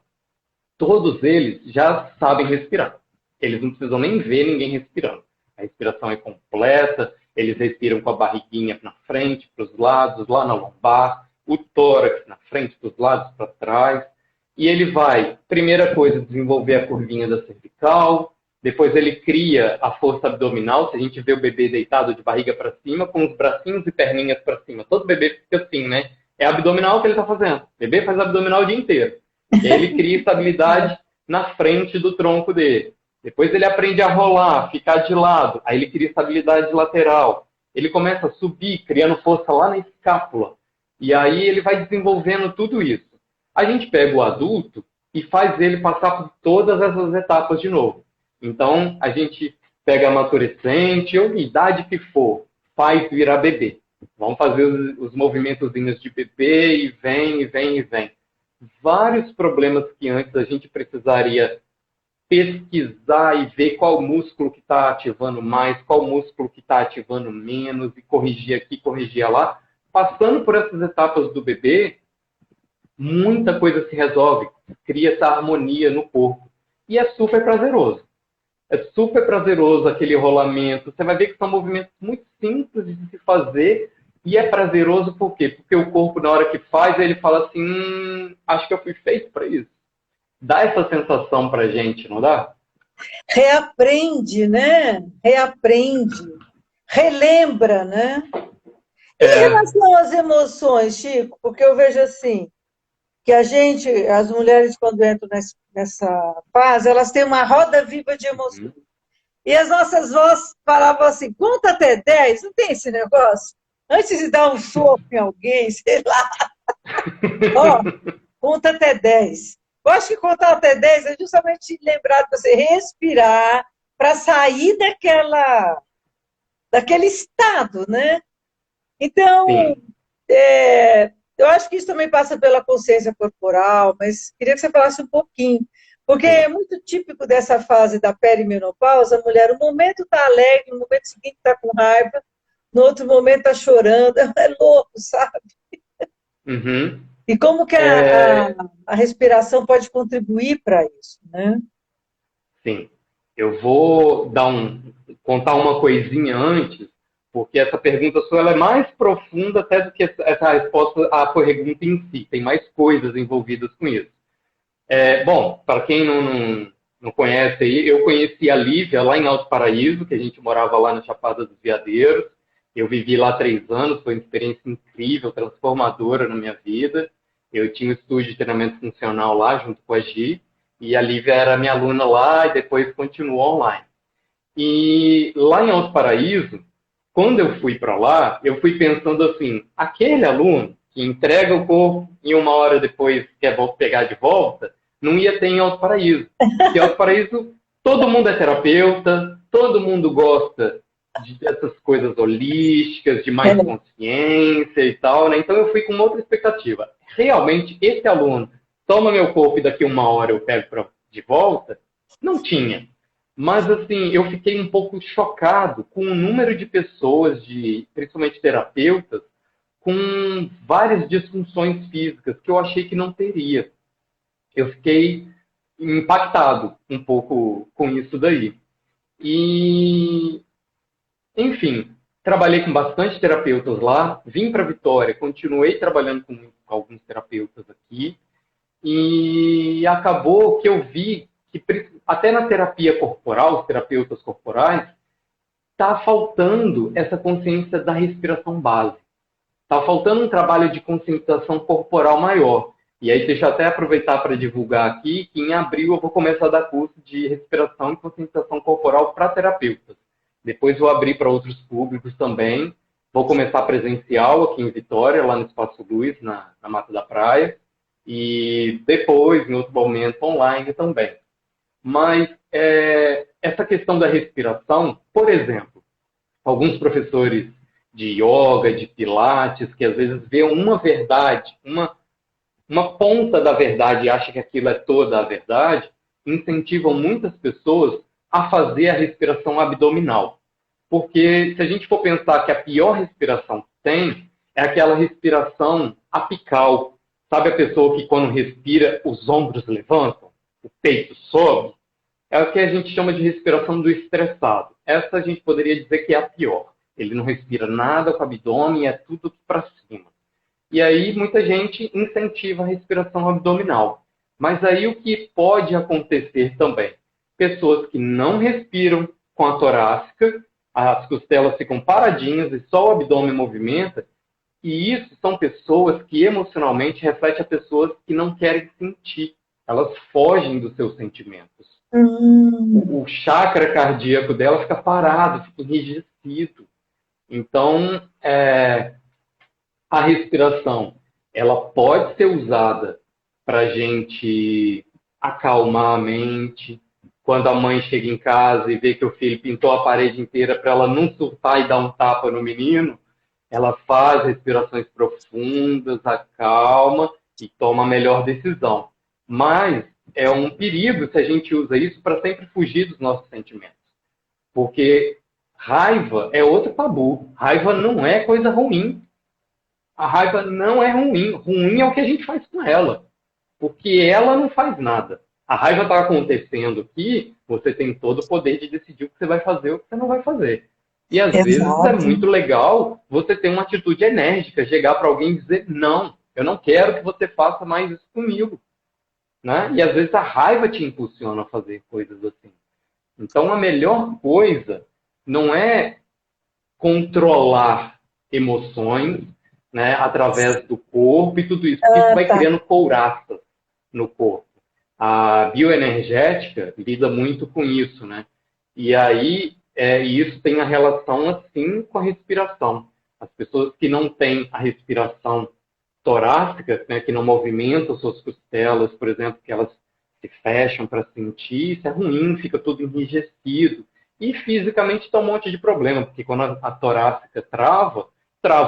todos eles já sabem respirar. Eles não precisam nem ver ninguém respirando. A respiração é completa, eles respiram com a barriguinha na frente, para os lados, lá na lombar, o tórax na frente, para os lados, para trás. E ele vai, primeira coisa, desenvolver a curvinha da cervical, depois ele cria a força abdominal. Se a gente vê o bebê deitado de barriga para cima, com os bracinhos e perninhas para cima, todo bebê fica assim, né? É abdominal que ele está fazendo. O bebê faz abdominal o dia inteiro. E aí ele cria estabilidade na frente do tronco dele. Depois ele aprende a rolar, ficar de lado. Aí ele cria estabilidade lateral. Ele começa a subir, criando força lá na escápula. E aí ele vai desenvolvendo tudo isso. A gente pega o adulto e faz ele passar por todas essas etapas de novo. Então, a gente pega a maturecente, ou idade que for, faz virar bebê. Vamos fazer os movimentozinhos de bebê e vem, e vem, e vem. Vários problemas que antes a gente precisaria pesquisar e ver qual músculo que está ativando mais, qual músculo que está ativando menos, e corrigir aqui, corrigir lá. Passando por essas etapas do bebê, muita coisa se resolve, cria essa harmonia no corpo. E é super prazeroso. É super prazeroso aquele rolamento. Você vai ver que são movimentos muito simples de se fazer, e é prazeroso por quê? Porque o corpo, na hora que faz, ele fala assim, acho que eu fui feito para isso. Dá essa sensação pra gente, não dá? Reaprende, né? Reaprende. Relembra, né? Em relação às emoções, Chico, porque eu vejo assim, que as mulheres, quando entram nessa fase, elas têm uma roda viva de emoções. E as nossas vozes falavam assim, conta até 10, não tem esse negócio? Antes de dar um soco em alguém, sei lá. Ó, conta até 10. Eu acho que contar até 10 é justamente lembrar de você respirar para sair daquele estado, né? Então, eu acho que isso também passa pela consciência corporal, mas queria que você falasse um pouquinho, porque é muito típico dessa fase da perimenopausa, a mulher, um momento está alegre, no momento seguinte está com raiva, no outro momento está chorando, é louco, sabe? Uhum. E como que a respiração pode contribuir para isso, né? Sim. Eu vou contar uma coisinha antes, porque essa pergunta sua ela é mais profunda até do que essa resposta à pergunta em si. Tem mais coisas envolvidas com isso. Bom, para quem não conhece aí, eu conheci a Lívia lá em Alto Paraíso, que a gente morava lá na Chapada dos Veadeiros. Eu vivi lá 3 anos, foi uma experiência incrível, transformadora na minha vida. Eu tinha um estúdio de treinamento funcional lá, junto com a Gi, e a Lívia era minha aluna lá, e depois continuou online. E lá em Alto Paraíso, quando eu fui para lá, eu fui pensando assim, aquele aluno que entrega o corpo e 1 hora depois quer pegar de volta, não ia ter em Alto Paraíso. Porque em Alto Paraíso, todo mundo é terapeuta, todo mundo gosta dessas coisas holísticas, de mais consciência e tal, né? Então eu fui com uma outra expectativa. Realmente, esse aluno toma meu corpo e daqui 1 hora eu pego de volta? Não tinha. Mas, assim, eu fiquei um pouco chocado com o número de pessoas, principalmente terapeutas, com várias disfunções físicas que eu achei que não teria. Eu fiquei impactado um pouco com isso daí. E, enfim, trabalhei com bastante terapeutas lá, vim para Vitória, continuei trabalhando com alguns terapeutas aqui, e acabou que eu vi que até na terapia corporal, os terapeutas corporais, está faltando essa consciência da respiração base. Está faltando um trabalho de conscientização corporal maior. E aí deixa eu até aproveitar para divulgar aqui que em abril eu vou começar a dar curso de respiração e conscientização corporal para terapeutas. Depois vou abrir para outros públicos também. Vou começar presencial aqui em Vitória, lá no Espaço Luz, na Mata da Praia. E depois, em outro momento, online também. Mas essa questão da respiração, por exemplo, alguns professores de yoga, de pilates, que às vezes vê uma verdade, uma ponta da verdade e acham que aquilo é toda a verdade, incentivam muitas pessoas a fazer a respiração abdominal. Porque se a gente for pensar que a pior respiração que tem é aquela respiração apical. Sabe a pessoa que quando respira os ombros levantam, o peito sobe? é o que a gente chama de respiração do estressado. Essa a gente poderia dizer que é a pior. Ele não respira nada com o abdômen, é tudo para cima. E aí muita gente incentiva a respiração abdominal. Mas aí o que pode acontecer também? Pessoas que não respiram com a torácica, as costelas ficam paradinhas e só o abdômen movimenta. E isso são pessoas que emocionalmente refletem a pessoas que não querem sentir. Elas fogem dos seus sentimentos. O chakra cardíaco dela fica parado, fica enrijecido. Então, a respiração, ela pode ser usada para a gente acalmar a mente. Quando a mãe chega em casa e vê que o filho pintou a parede inteira para ela não surtar e dar um tapa no menino, ela faz respirações profundas, acalma e toma a melhor decisão. Mas é um perigo se a gente usa isso para sempre fugir dos nossos sentimentos. Porque raiva é outro tabu. Raiva não é coisa ruim. A raiva não é ruim. Ruim é o que a gente faz com ela. Porque ela não faz nada. A raiva está acontecendo aqui, você tem todo o poder de decidir o que você vai fazer e o que você não vai fazer. E às vezes é muito legal você ter uma atitude enérgica, chegar para alguém e dizer, não, eu não quero que você faça mais isso comigo. Né? E às vezes a raiva te impulsiona a fazer coisas assim. Então a melhor coisa não é controlar emoções, né, através do corpo e tudo isso, porque isso vai criando couraças no corpo. A bioenergética lida muito com isso, né? E aí isso tem a relação assim com a respiração. As pessoas que não têm a respiração torácica, né, que não movimentam suas costelas, por exemplo, que elas se fecham para sentir, isso é ruim, fica tudo enrijecido. E fisicamente dá um monte de problema, porque quando a torácica trava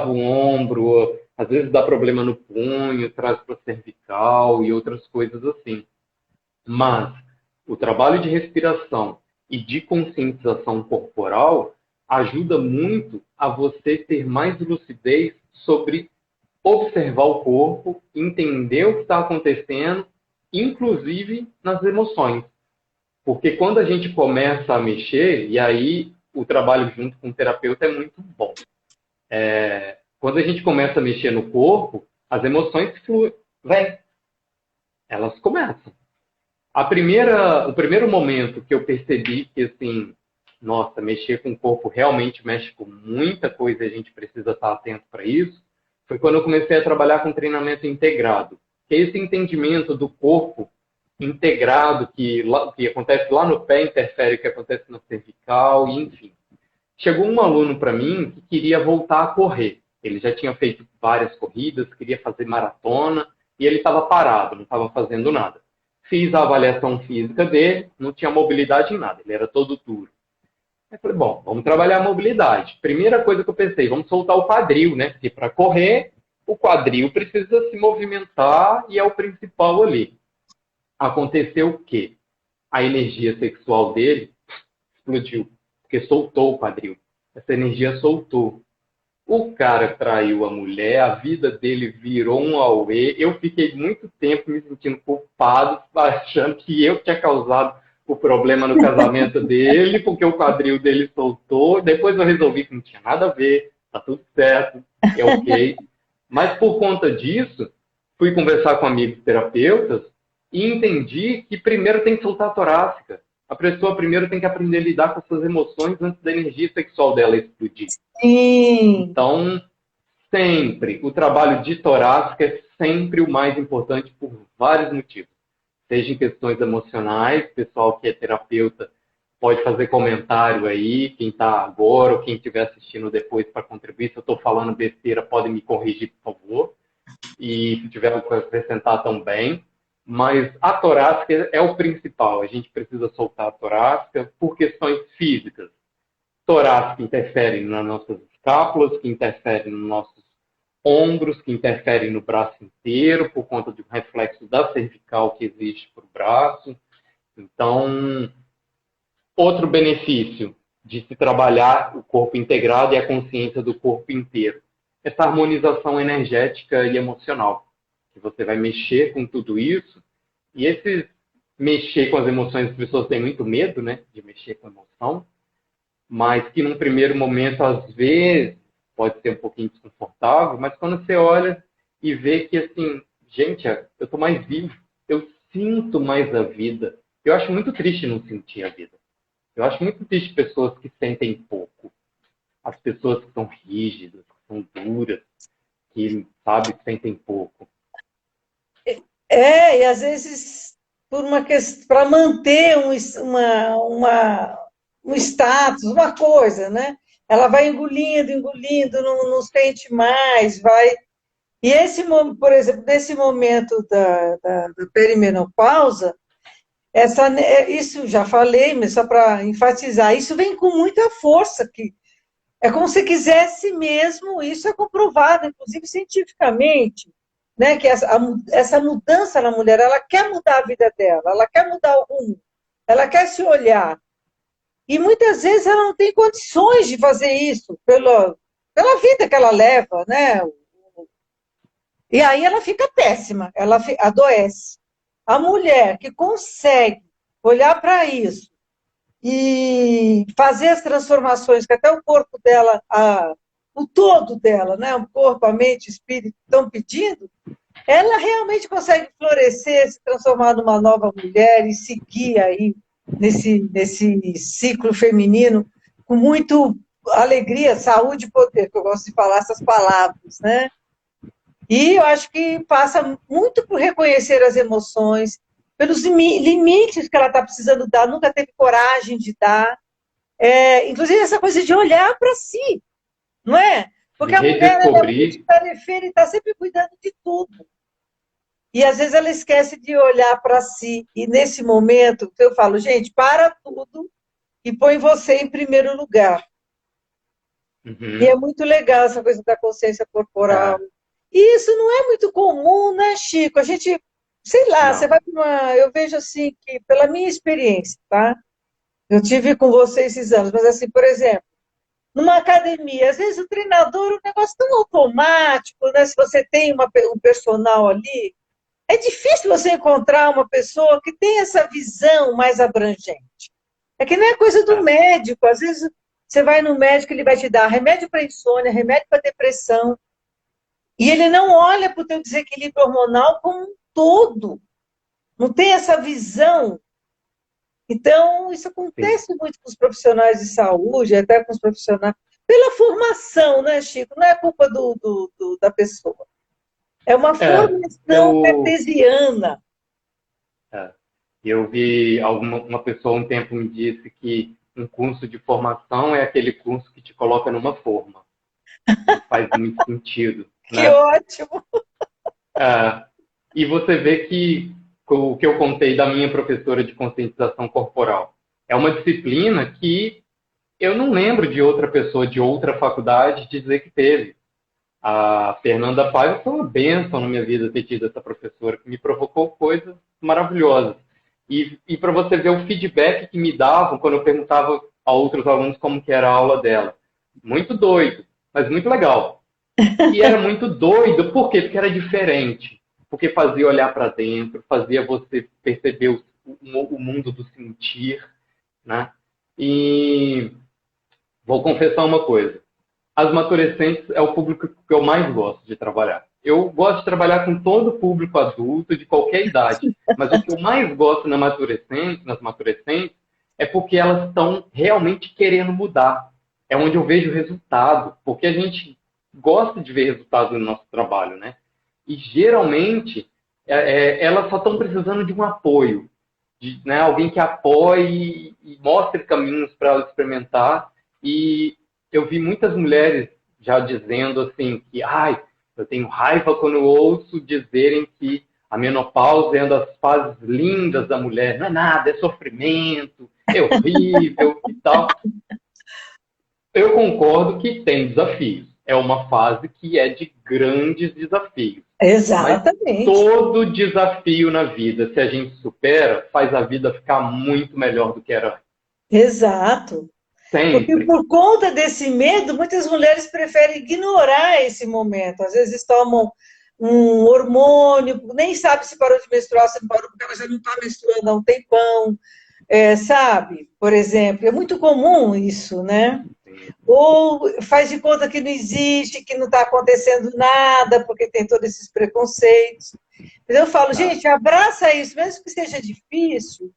o ombro, às vezes dá problema no punho, traz para cervical e outras coisas assim. Mas o trabalho de respiração e de conscientização corporal ajuda muito a você ter mais lucidez sobre observar o corpo, entender o que está acontecendo, inclusive nas emoções. Porque quando a gente começa a mexer, e aí o trabalho junto com o terapeuta é muito bom. Quando a gente começa a mexer no corpo, as emoções vêm. Elas começam. O primeiro momento que eu percebi que, assim, nossa, mexer com o corpo realmente mexe com muita coisa e a gente precisa estar atento para isso, foi quando eu comecei a trabalhar com treinamento integrado. Que é esse entendimento do corpo integrado que acontece lá no pé, interfere o que acontece na cervical, e enfim. Chegou um aluno para mim que queria voltar a correr. Ele já tinha feito várias corridas, queria fazer maratona, e ele estava parado, não estava fazendo nada. Fiz a avaliação física dele, não tinha mobilidade em nada, ele era todo duro. Eu falei, bom, vamos trabalhar a mobilidade. Primeira coisa que eu pensei, vamos soltar o quadril, né? Porque para correr, o quadril precisa se movimentar e é o principal ali. Aconteceu o quê? A energia sexual dele explodiu, porque soltou o quadril. Essa energia soltou. O cara traiu a mulher, a vida dele virou um auê. Eu fiquei muito tempo me sentindo culpado, achando que eu tinha causado o problema no casamento dele, porque o quadril dele soltou. Depois eu resolvi que não tinha nada a ver, tá tudo certo, é ok. Mas por conta disso, fui conversar com amigos terapeutas e entendi que primeiro tem que soltar a torácica. A pessoa primeiro tem que aprender a lidar com as suas emoções antes da energia sexual dela explodir. Sim. Então, sempre, o trabalho de torácica é sempre o mais importante por vários motivos. Seja em questões emocionais, o pessoal que é terapeuta pode fazer comentário aí, quem está agora ou quem estiver assistindo depois para contribuir. Se eu estou falando besteira, podem me corrigir, por favor. E se tiver algo para acrescentar também. Mas a torácica é o principal. A gente precisa soltar a torácica por questões físicas. Torácica interfere nas nossas escápulas, que interfere nos nossos ombros, que interfere no braço inteiro, por conta do reflexo da cervical que existe para o braço. Então, outro benefício de se trabalhar o corpo integrado é a consciência do corpo inteiro. Essa harmonização energética e emocional. Que você vai mexer com tudo isso. E esses mexer com as emoções, as pessoas têm muito medo, né, de mexer com emoção, mas que num primeiro momento, às vezes, pode ser um pouquinho desconfortável, mas quando você olha e vê que, assim, gente, eu estou mais vivo, eu sinto mais a vida. Eu acho muito triste não sentir a vida. Eu acho muito triste pessoas que sentem pouco. As pessoas que são rígidas, que são duras, que, sabe, sentem pouco. E às vezes, por uma questão, para manter um status, uma coisa, né? Ela vai engolindo, engolindo, não sente mais, vai. E por exemplo, nesse momento da perimenopausa, isso já falei, mas só para enfatizar, isso vem com muita força, que é como se quisesse mesmo, isso é comprovado, inclusive cientificamente, né, que essa mudança na mulher, ela quer mudar a vida dela, ela quer mudar o rumo, ela quer se olhar. E muitas vezes ela não tem condições de fazer isso pela vida que ela leva, né? E aí ela fica péssima, ela adoece. A mulher que consegue olhar para isso e fazer as transformações que até o corpo dela, o todo dela, né? O corpo, a mente, o espírito estão pedindo, ela realmente consegue florescer, se transformar numa nova mulher e seguir aí nesse ciclo feminino com muito alegria, saúde e poder, que eu gosto de falar essas palavras, né? E eu acho que passa muito por reconhecer as emoções, pelos limites que ela está precisando dar, nunca teve coragem de dar. Inclusive essa coisa de olhar para si, não é? Porque a mulher ela é muito tarefeira e está sempre cuidando de tudo. E às vezes ela esquece de olhar para si. E nesse momento, eu falo, gente, para tudo e põe você em primeiro lugar. Uhum. E é muito legal essa coisa da consciência corporal. E isso não é muito comum, né, Chico? A gente, sei lá, você vai para uma. Eu vejo assim que, pela minha experiência, tá? Eu tive com você esses anos, mas assim, por exemplo, numa academia, às vezes o treinador, um negócio tão automático, né? Se você tem um personal ali, é difícil você encontrar uma pessoa que tem essa visão mais abrangente. É que nem a coisa do médico. Às vezes você vai no médico, ele vai te dar remédio para insônia, remédio para depressão, e ele não olha para o teu desequilíbrio hormonal como um todo. Não tem essa visão. Então, isso acontece muito com os profissionais de saúde, até com os profissionais. Pela formação, né, Chico? Não é culpa da pessoa. É uma formação cartesiana. Eu vi uma pessoa um tempo me disse que um curso de formação é aquele curso que te coloca numa forma. Faz muito sentido. Que ótimo! E você vê que o que eu contei da minha professora de conscientização corporal é uma disciplina que eu não lembro de outra pessoa de outra faculdade dizer que teve. A Fernanda Paiva foi uma bênção na minha vida ter tido essa professora, que me provocou coisas maravilhosas. E para você ver o feedback que me davam quando eu perguntava a outros alunos como que era a aula dela. Muito doido, mas muito legal. E era muito doido, por quê? Porque era diferente. Porque fazia olhar para dentro, fazia você perceber o mundo do sentir, né? E vou confessar uma coisa. As maturecentes é o público que eu mais gosto de trabalhar. Eu gosto de trabalhar com todo o público adulto, de qualquer idade. Mas o que eu mais gosto nas maturecentes, é porque elas estão realmente querendo mudar. É onde eu vejo resultado. Porque a gente gosta de ver resultado no nosso trabalho, né? E geralmente elas só estão precisando de um apoio. Né? Alguém que apoie e mostre caminhos para elas experimentar. E eu vi muitas mulheres já dizendo assim que eu tenho raiva quando eu ouço dizerem que a menopausa é uma das fases lindas da mulher. Não é nada, é sofrimento, é horrível e tal. Eu concordo que tem desafios. É uma fase que é de grandes desafios. Exatamente. Mas todo desafio na vida, se a gente supera, faz a vida ficar muito melhor do que era antes. Exato. Sempre. Porque por conta desse medo, muitas mulheres preferem ignorar esse momento. Às vezes tomam um hormônio, nem sabe se parou de menstruar, se não parou, porque ela já não está menstruando há um tempão, sabe? Por exemplo, é muito comum isso, né? Sim. Ou faz de conta que não existe, que não está acontecendo nada, porque tem todos esses preconceitos. Mas eu falo, Ah, gente, abraça isso, mesmo que seja difícil.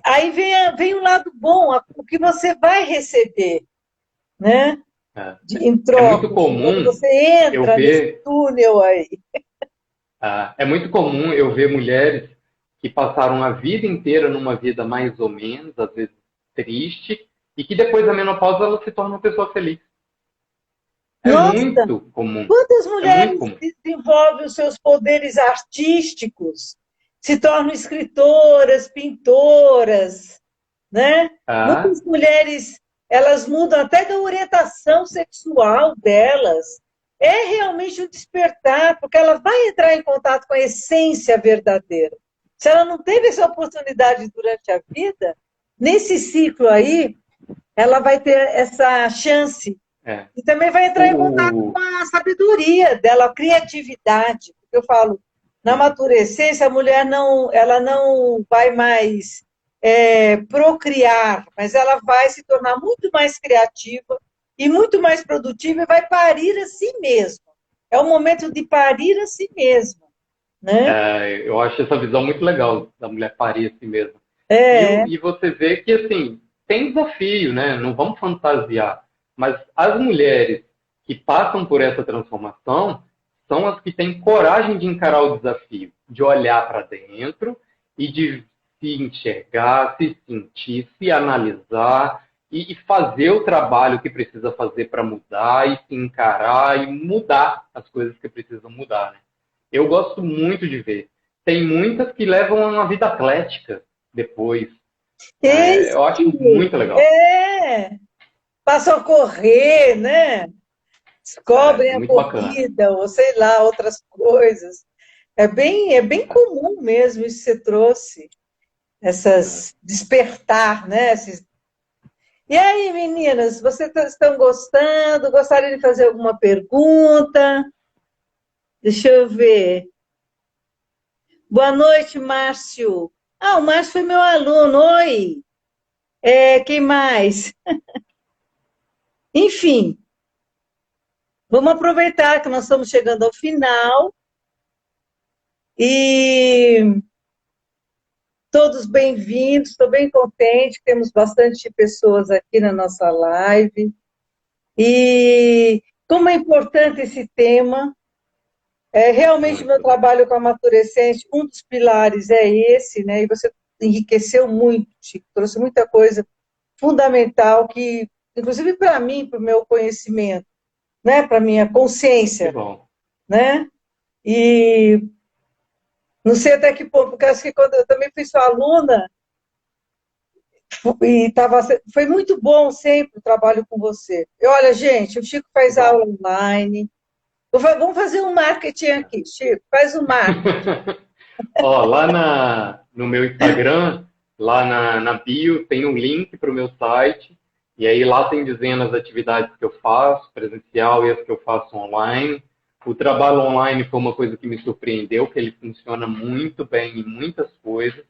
Aí vem o lado bom, o que você vai receber, né? ah. Em É muito troca, assim, quando comum você eu entra nesse ver, túnel aí. é muito comum eu ver mulheres que passaram a vida inteira numa vida mais ou menos, às vezes triste, e que depois da menopausa ela se torna uma pessoa feliz. É Nossa, muito comum. quantas É muito mulheres comum. desenvolvem os seus poderes artísticos, se tornam escritoras, pintoras, né? Ah, Muitas mulheres, elas mudam até da orientação sexual delas. É realmente um despertar, porque ela vai entrar em contato com a essência verdadeira. Se ela não teve essa oportunidade durante a vida, nesse ciclo aí, ela vai ter essa chance é. e também vai entrar em contato com O, a sabedoria dela, a criatividade. Eu falo, na sim. maturecência, a mulher não, ela não vai mais procriar, mas ela vai se tornar muito mais criativa e muito mais produtiva e vai parir a si mesma. É o momento de parir a si mesma, né? Eu acho essa visão muito legal da mulher parir a si mesma. É, E você vê que, assim, tem desafio, né? Não vamos fantasiar. Mas as mulheres que passam por essa transformação são as que têm coragem de encarar o desafio, de olhar para dentro e de se enxergar, se sentir, se analisar e fazer o trabalho que precisa fazer para mudar e se encarar e mudar as coisas que precisam mudar, né? Eu gosto muito de ver. Tem muitas que levam uma vida atlética depois. isso, Eu acho muito legal. é. Passam a correr, né? É Descobrem a muito bacana. corrida, ou sei lá, outras coisas. É bem comum mesmo isso que você trouxe, É. essas despertar, né? E aí, meninas, vocês estão gostando? Gostariam de fazer alguma pergunta? Deixa eu ver. Boa noite, Márcio. Ah, o Márcio foi meu aluno. Oi. Quem mais? Enfim, vamos aproveitar que nós estamos chegando ao final e todos bem-vindos, estou bem contente, temos bastante pessoas aqui na nossa live. E como é importante esse tema, realmente o meu Muito. trabalho com a Maturecente, um dos pilares é esse, né? E você enriqueceu muito, Chico, trouxe muita coisa fundamental que, inclusive para mim, para o meu conhecimento, né? Para a minha Que consciência, bom. né? E não sei até que ponto, porque acho que quando eu também fui sua aluna, e foi muito bom sempre o trabalho com você. E olha, gente, o Chico Que faz bom. aula online. Vamos fazer um marketing aqui, Chico, faz o marketing. Ó, no meu Instagram, lá na bio, tem um link para o meu site. E aí lá tem dizendo as atividades que eu faço, presencial e as que eu faço online. O trabalho online foi uma coisa que me surpreendeu, que ele funciona muito bem em muitas coisas.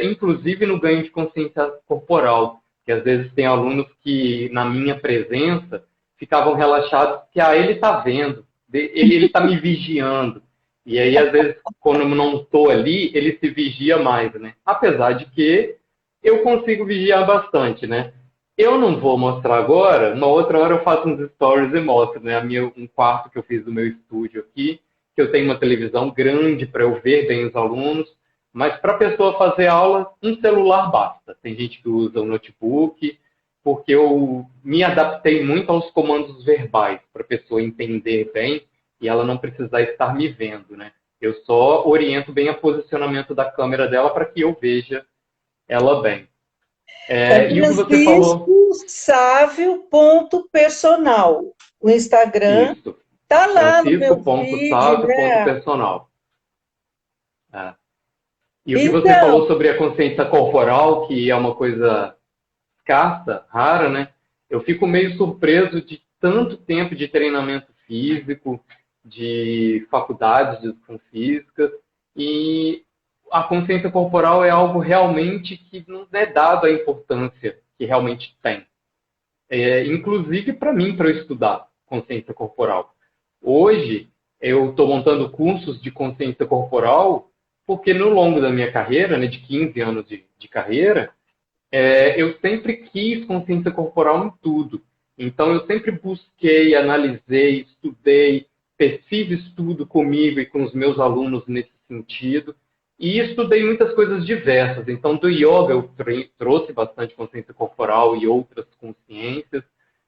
Inclusive no ganho de consciência corporal, que às vezes tem alunos que, na minha presença, ficavam relaxados que ele está vendo, ele está me vigiando. E aí, às vezes, quando eu não estou ali, ele se vigia mais, né? Apesar de que eu consigo vigiar bastante, né? Eu não vou mostrar agora, uma outra hora eu faço uns stories e mostro, né? Um quarto que eu fiz do meu estúdio aqui, que eu tenho uma televisão grande para eu ver bem os alunos, mas para a pessoa fazer aula, um celular basta. Tem gente que usa um notebook, porque eu me adaptei muito aos comandos verbais, para a pessoa entender bem e ela não precisar estar me vendo, né? Eu só oriento bem o posicionamento da câmera dela para que eu veja ela bem. É E o que você falou, Francisco Sávio ponto personal. O Instagram isso, tá lá no meu feed, né? francisco.savio.personal. É. E o que você Então, falou sobre a consciência corporal, que é uma coisa escassa, rara, né? Eu fico meio surpreso de tanto tempo de treinamento físico de faculdades de educação física, e a consciência corporal é algo realmente que não é dado a importância que realmente tem. Inclusive para mim, para eu estudar consciência corporal. Hoje, eu estou montando cursos de consciência corporal porque no longo da minha carreira, né, de 15 anos de carreira, eu sempre quis consciência corporal em tudo. Então, eu sempre busquei, analisei, estudei, fiz estudo comigo e com os meus alunos nesse sentido. E estudei muitas coisas diversas. Então, do yoga eu trouxe bastante consciência corporal e outras consciências.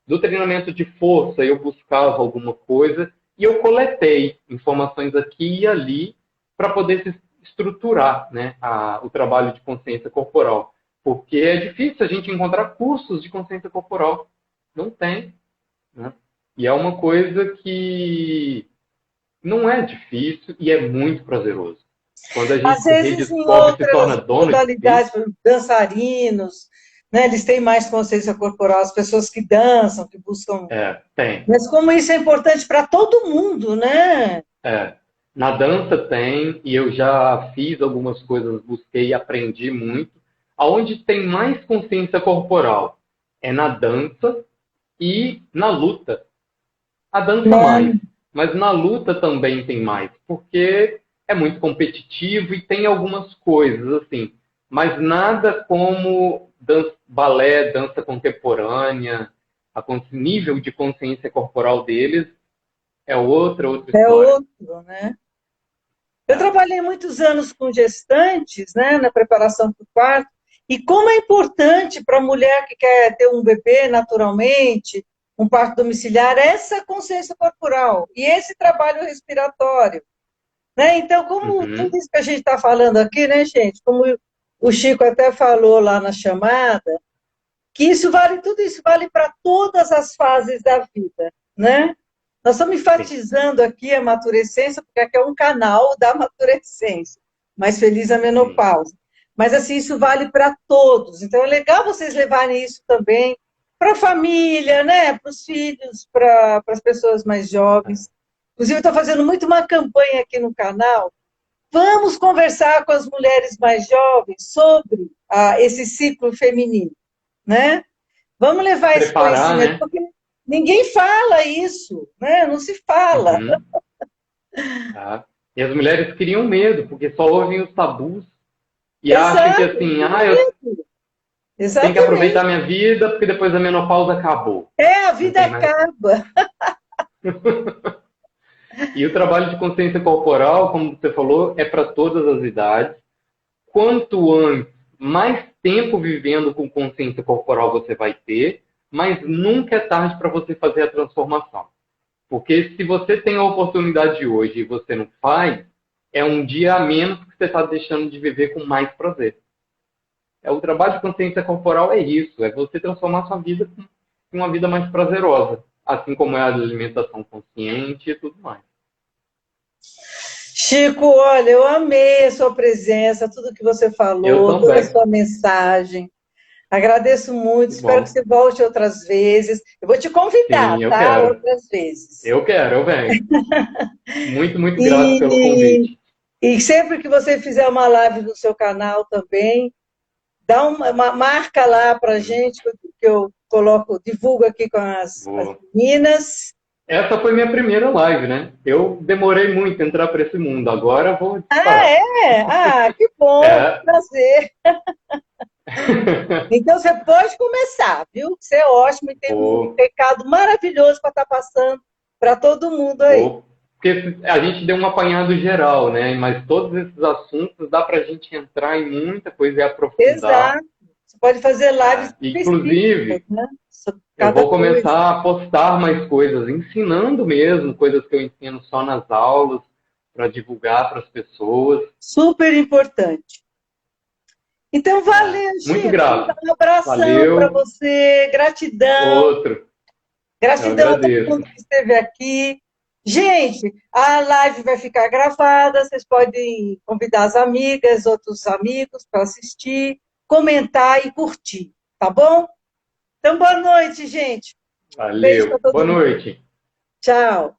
Do treinamento de força eu buscava alguma coisa e eu coletei informações aqui e ali para poder se estruturar, né, o trabalho de consciência corporal. Porque é difícil a gente encontrar cursos de consciência corporal. Não tem. Né? E é uma coisa que não é difícil e é muito prazeroso. Quando a gente Às se vezes, em redescobre, se torna outras dono modalidades, disso, dançarinos, né, eles têm mais consciência corporal, as pessoas que dançam, que buscam. tem. Mas como isso é importante para todo mundo, né? Na dança tem, e eu já fiz algumas coisas, busquei e aprendi muito. Aonde tem mais consciência corporal é na dança e na luta. A dança mais, mas na luta também tem mais, porque é muito competitivo e tem algumas coisas assim, mas nada como balé, dança contemporânea, nível de consciência corporal deles é outra É história. outro, né? Eu trabalhei muitos anos com gestantes, né, na preparação para o parto, e como é importante para a mulher que quer ter um bebê naturalmente, um parto domiciliar, essa consciência corporal e esse trabalho respiratório. Né? Então, como tudo isso que a gente está falando aqui, né, gente? Como o Chico até falou lá na chamada, que tudo isso vale para todas as fases da vida, né? Nós estamos enfatizando aqui a maturescência, porque aqui é um canal da maturescência, mais feliz a menopausa. Mas, assim, isso vale para todos. Então, é legal vocês levarem isso também para a família, né? Para os filhos, para as pessoas mais jovens. Inclusive, eu estou fazendo muito uma campanha aqui no canal. Vamos conversar com as mulheres mais jovens sobre esse ciclo feminino, né? Vamos levar esse conhecimento, né? porque ninguém fala isso, né? Não se fala. E as mulheres criam medo, porque só ouvem os tabus e Exato, acham que assim, eu tenho que aproveitar minha vida, porque depois a menopausa acabou. A vida acaba. E o trabalho de consciência corporal, como você falou, é para todas as idades. Quanto antes, mais tempo vivendo com consciência corporal você vai ter, mas nunca é tarde para você fazer a transformação. Porque se você tem a oportunidade hoje e você não faz, é um dia a menos que você está deixando de viver com mais prazer. O trabalho de consciência corporal é isso, é você transformar sua vida em uma vida mais prazerosa, assim como é a alimentação consciente e tudo mais. Chico, olha, eu amei a sua presença, tudo que você falou, toda a sua mensagem. Agradeço muito, espero que você volte outras vezes. Eu vou te convidar, Sim, tá? Outras vezes. Eu quero, eu venho. Muito, muito grato pelo convite. E sempre que você fizer uma live no seu canal também, dá uma marca lá pra gente, que eu divulgo aqui com as meninas. Essa foi minha primeira live, né? Eu demorei muito a entrar para esse mundo, agora eu vou disparar. Que bom, prazer. Então você pode começar, viu? Você é ótimo e tem um recado maravilhoso para estar passando para todo mundo aí. Porque a gente deu um apanhado geral, né? Mas todos esses assuntos dá para a gente entrar em muita coisa e aprofundar. Exato. Você pode fazer lives inclusive, né? Eu vou começar a postar mais coisas, ensinando mesmo, coisas que eu ensino só nas aulas, para divulgar para as pessoas. Super importante. Então, valeu, Chico. Muito grato. Um abração para você. Gratidão. Outro. Gratidão a todo mundo que esteve aqui. Gente, a live vai ficar gravada. Vocês podem convidar as amigas, outros amigos para assistir, comentar e curtir. Tá bom? Então, boa noite, gente. Valeu. Boa noite. Tchau.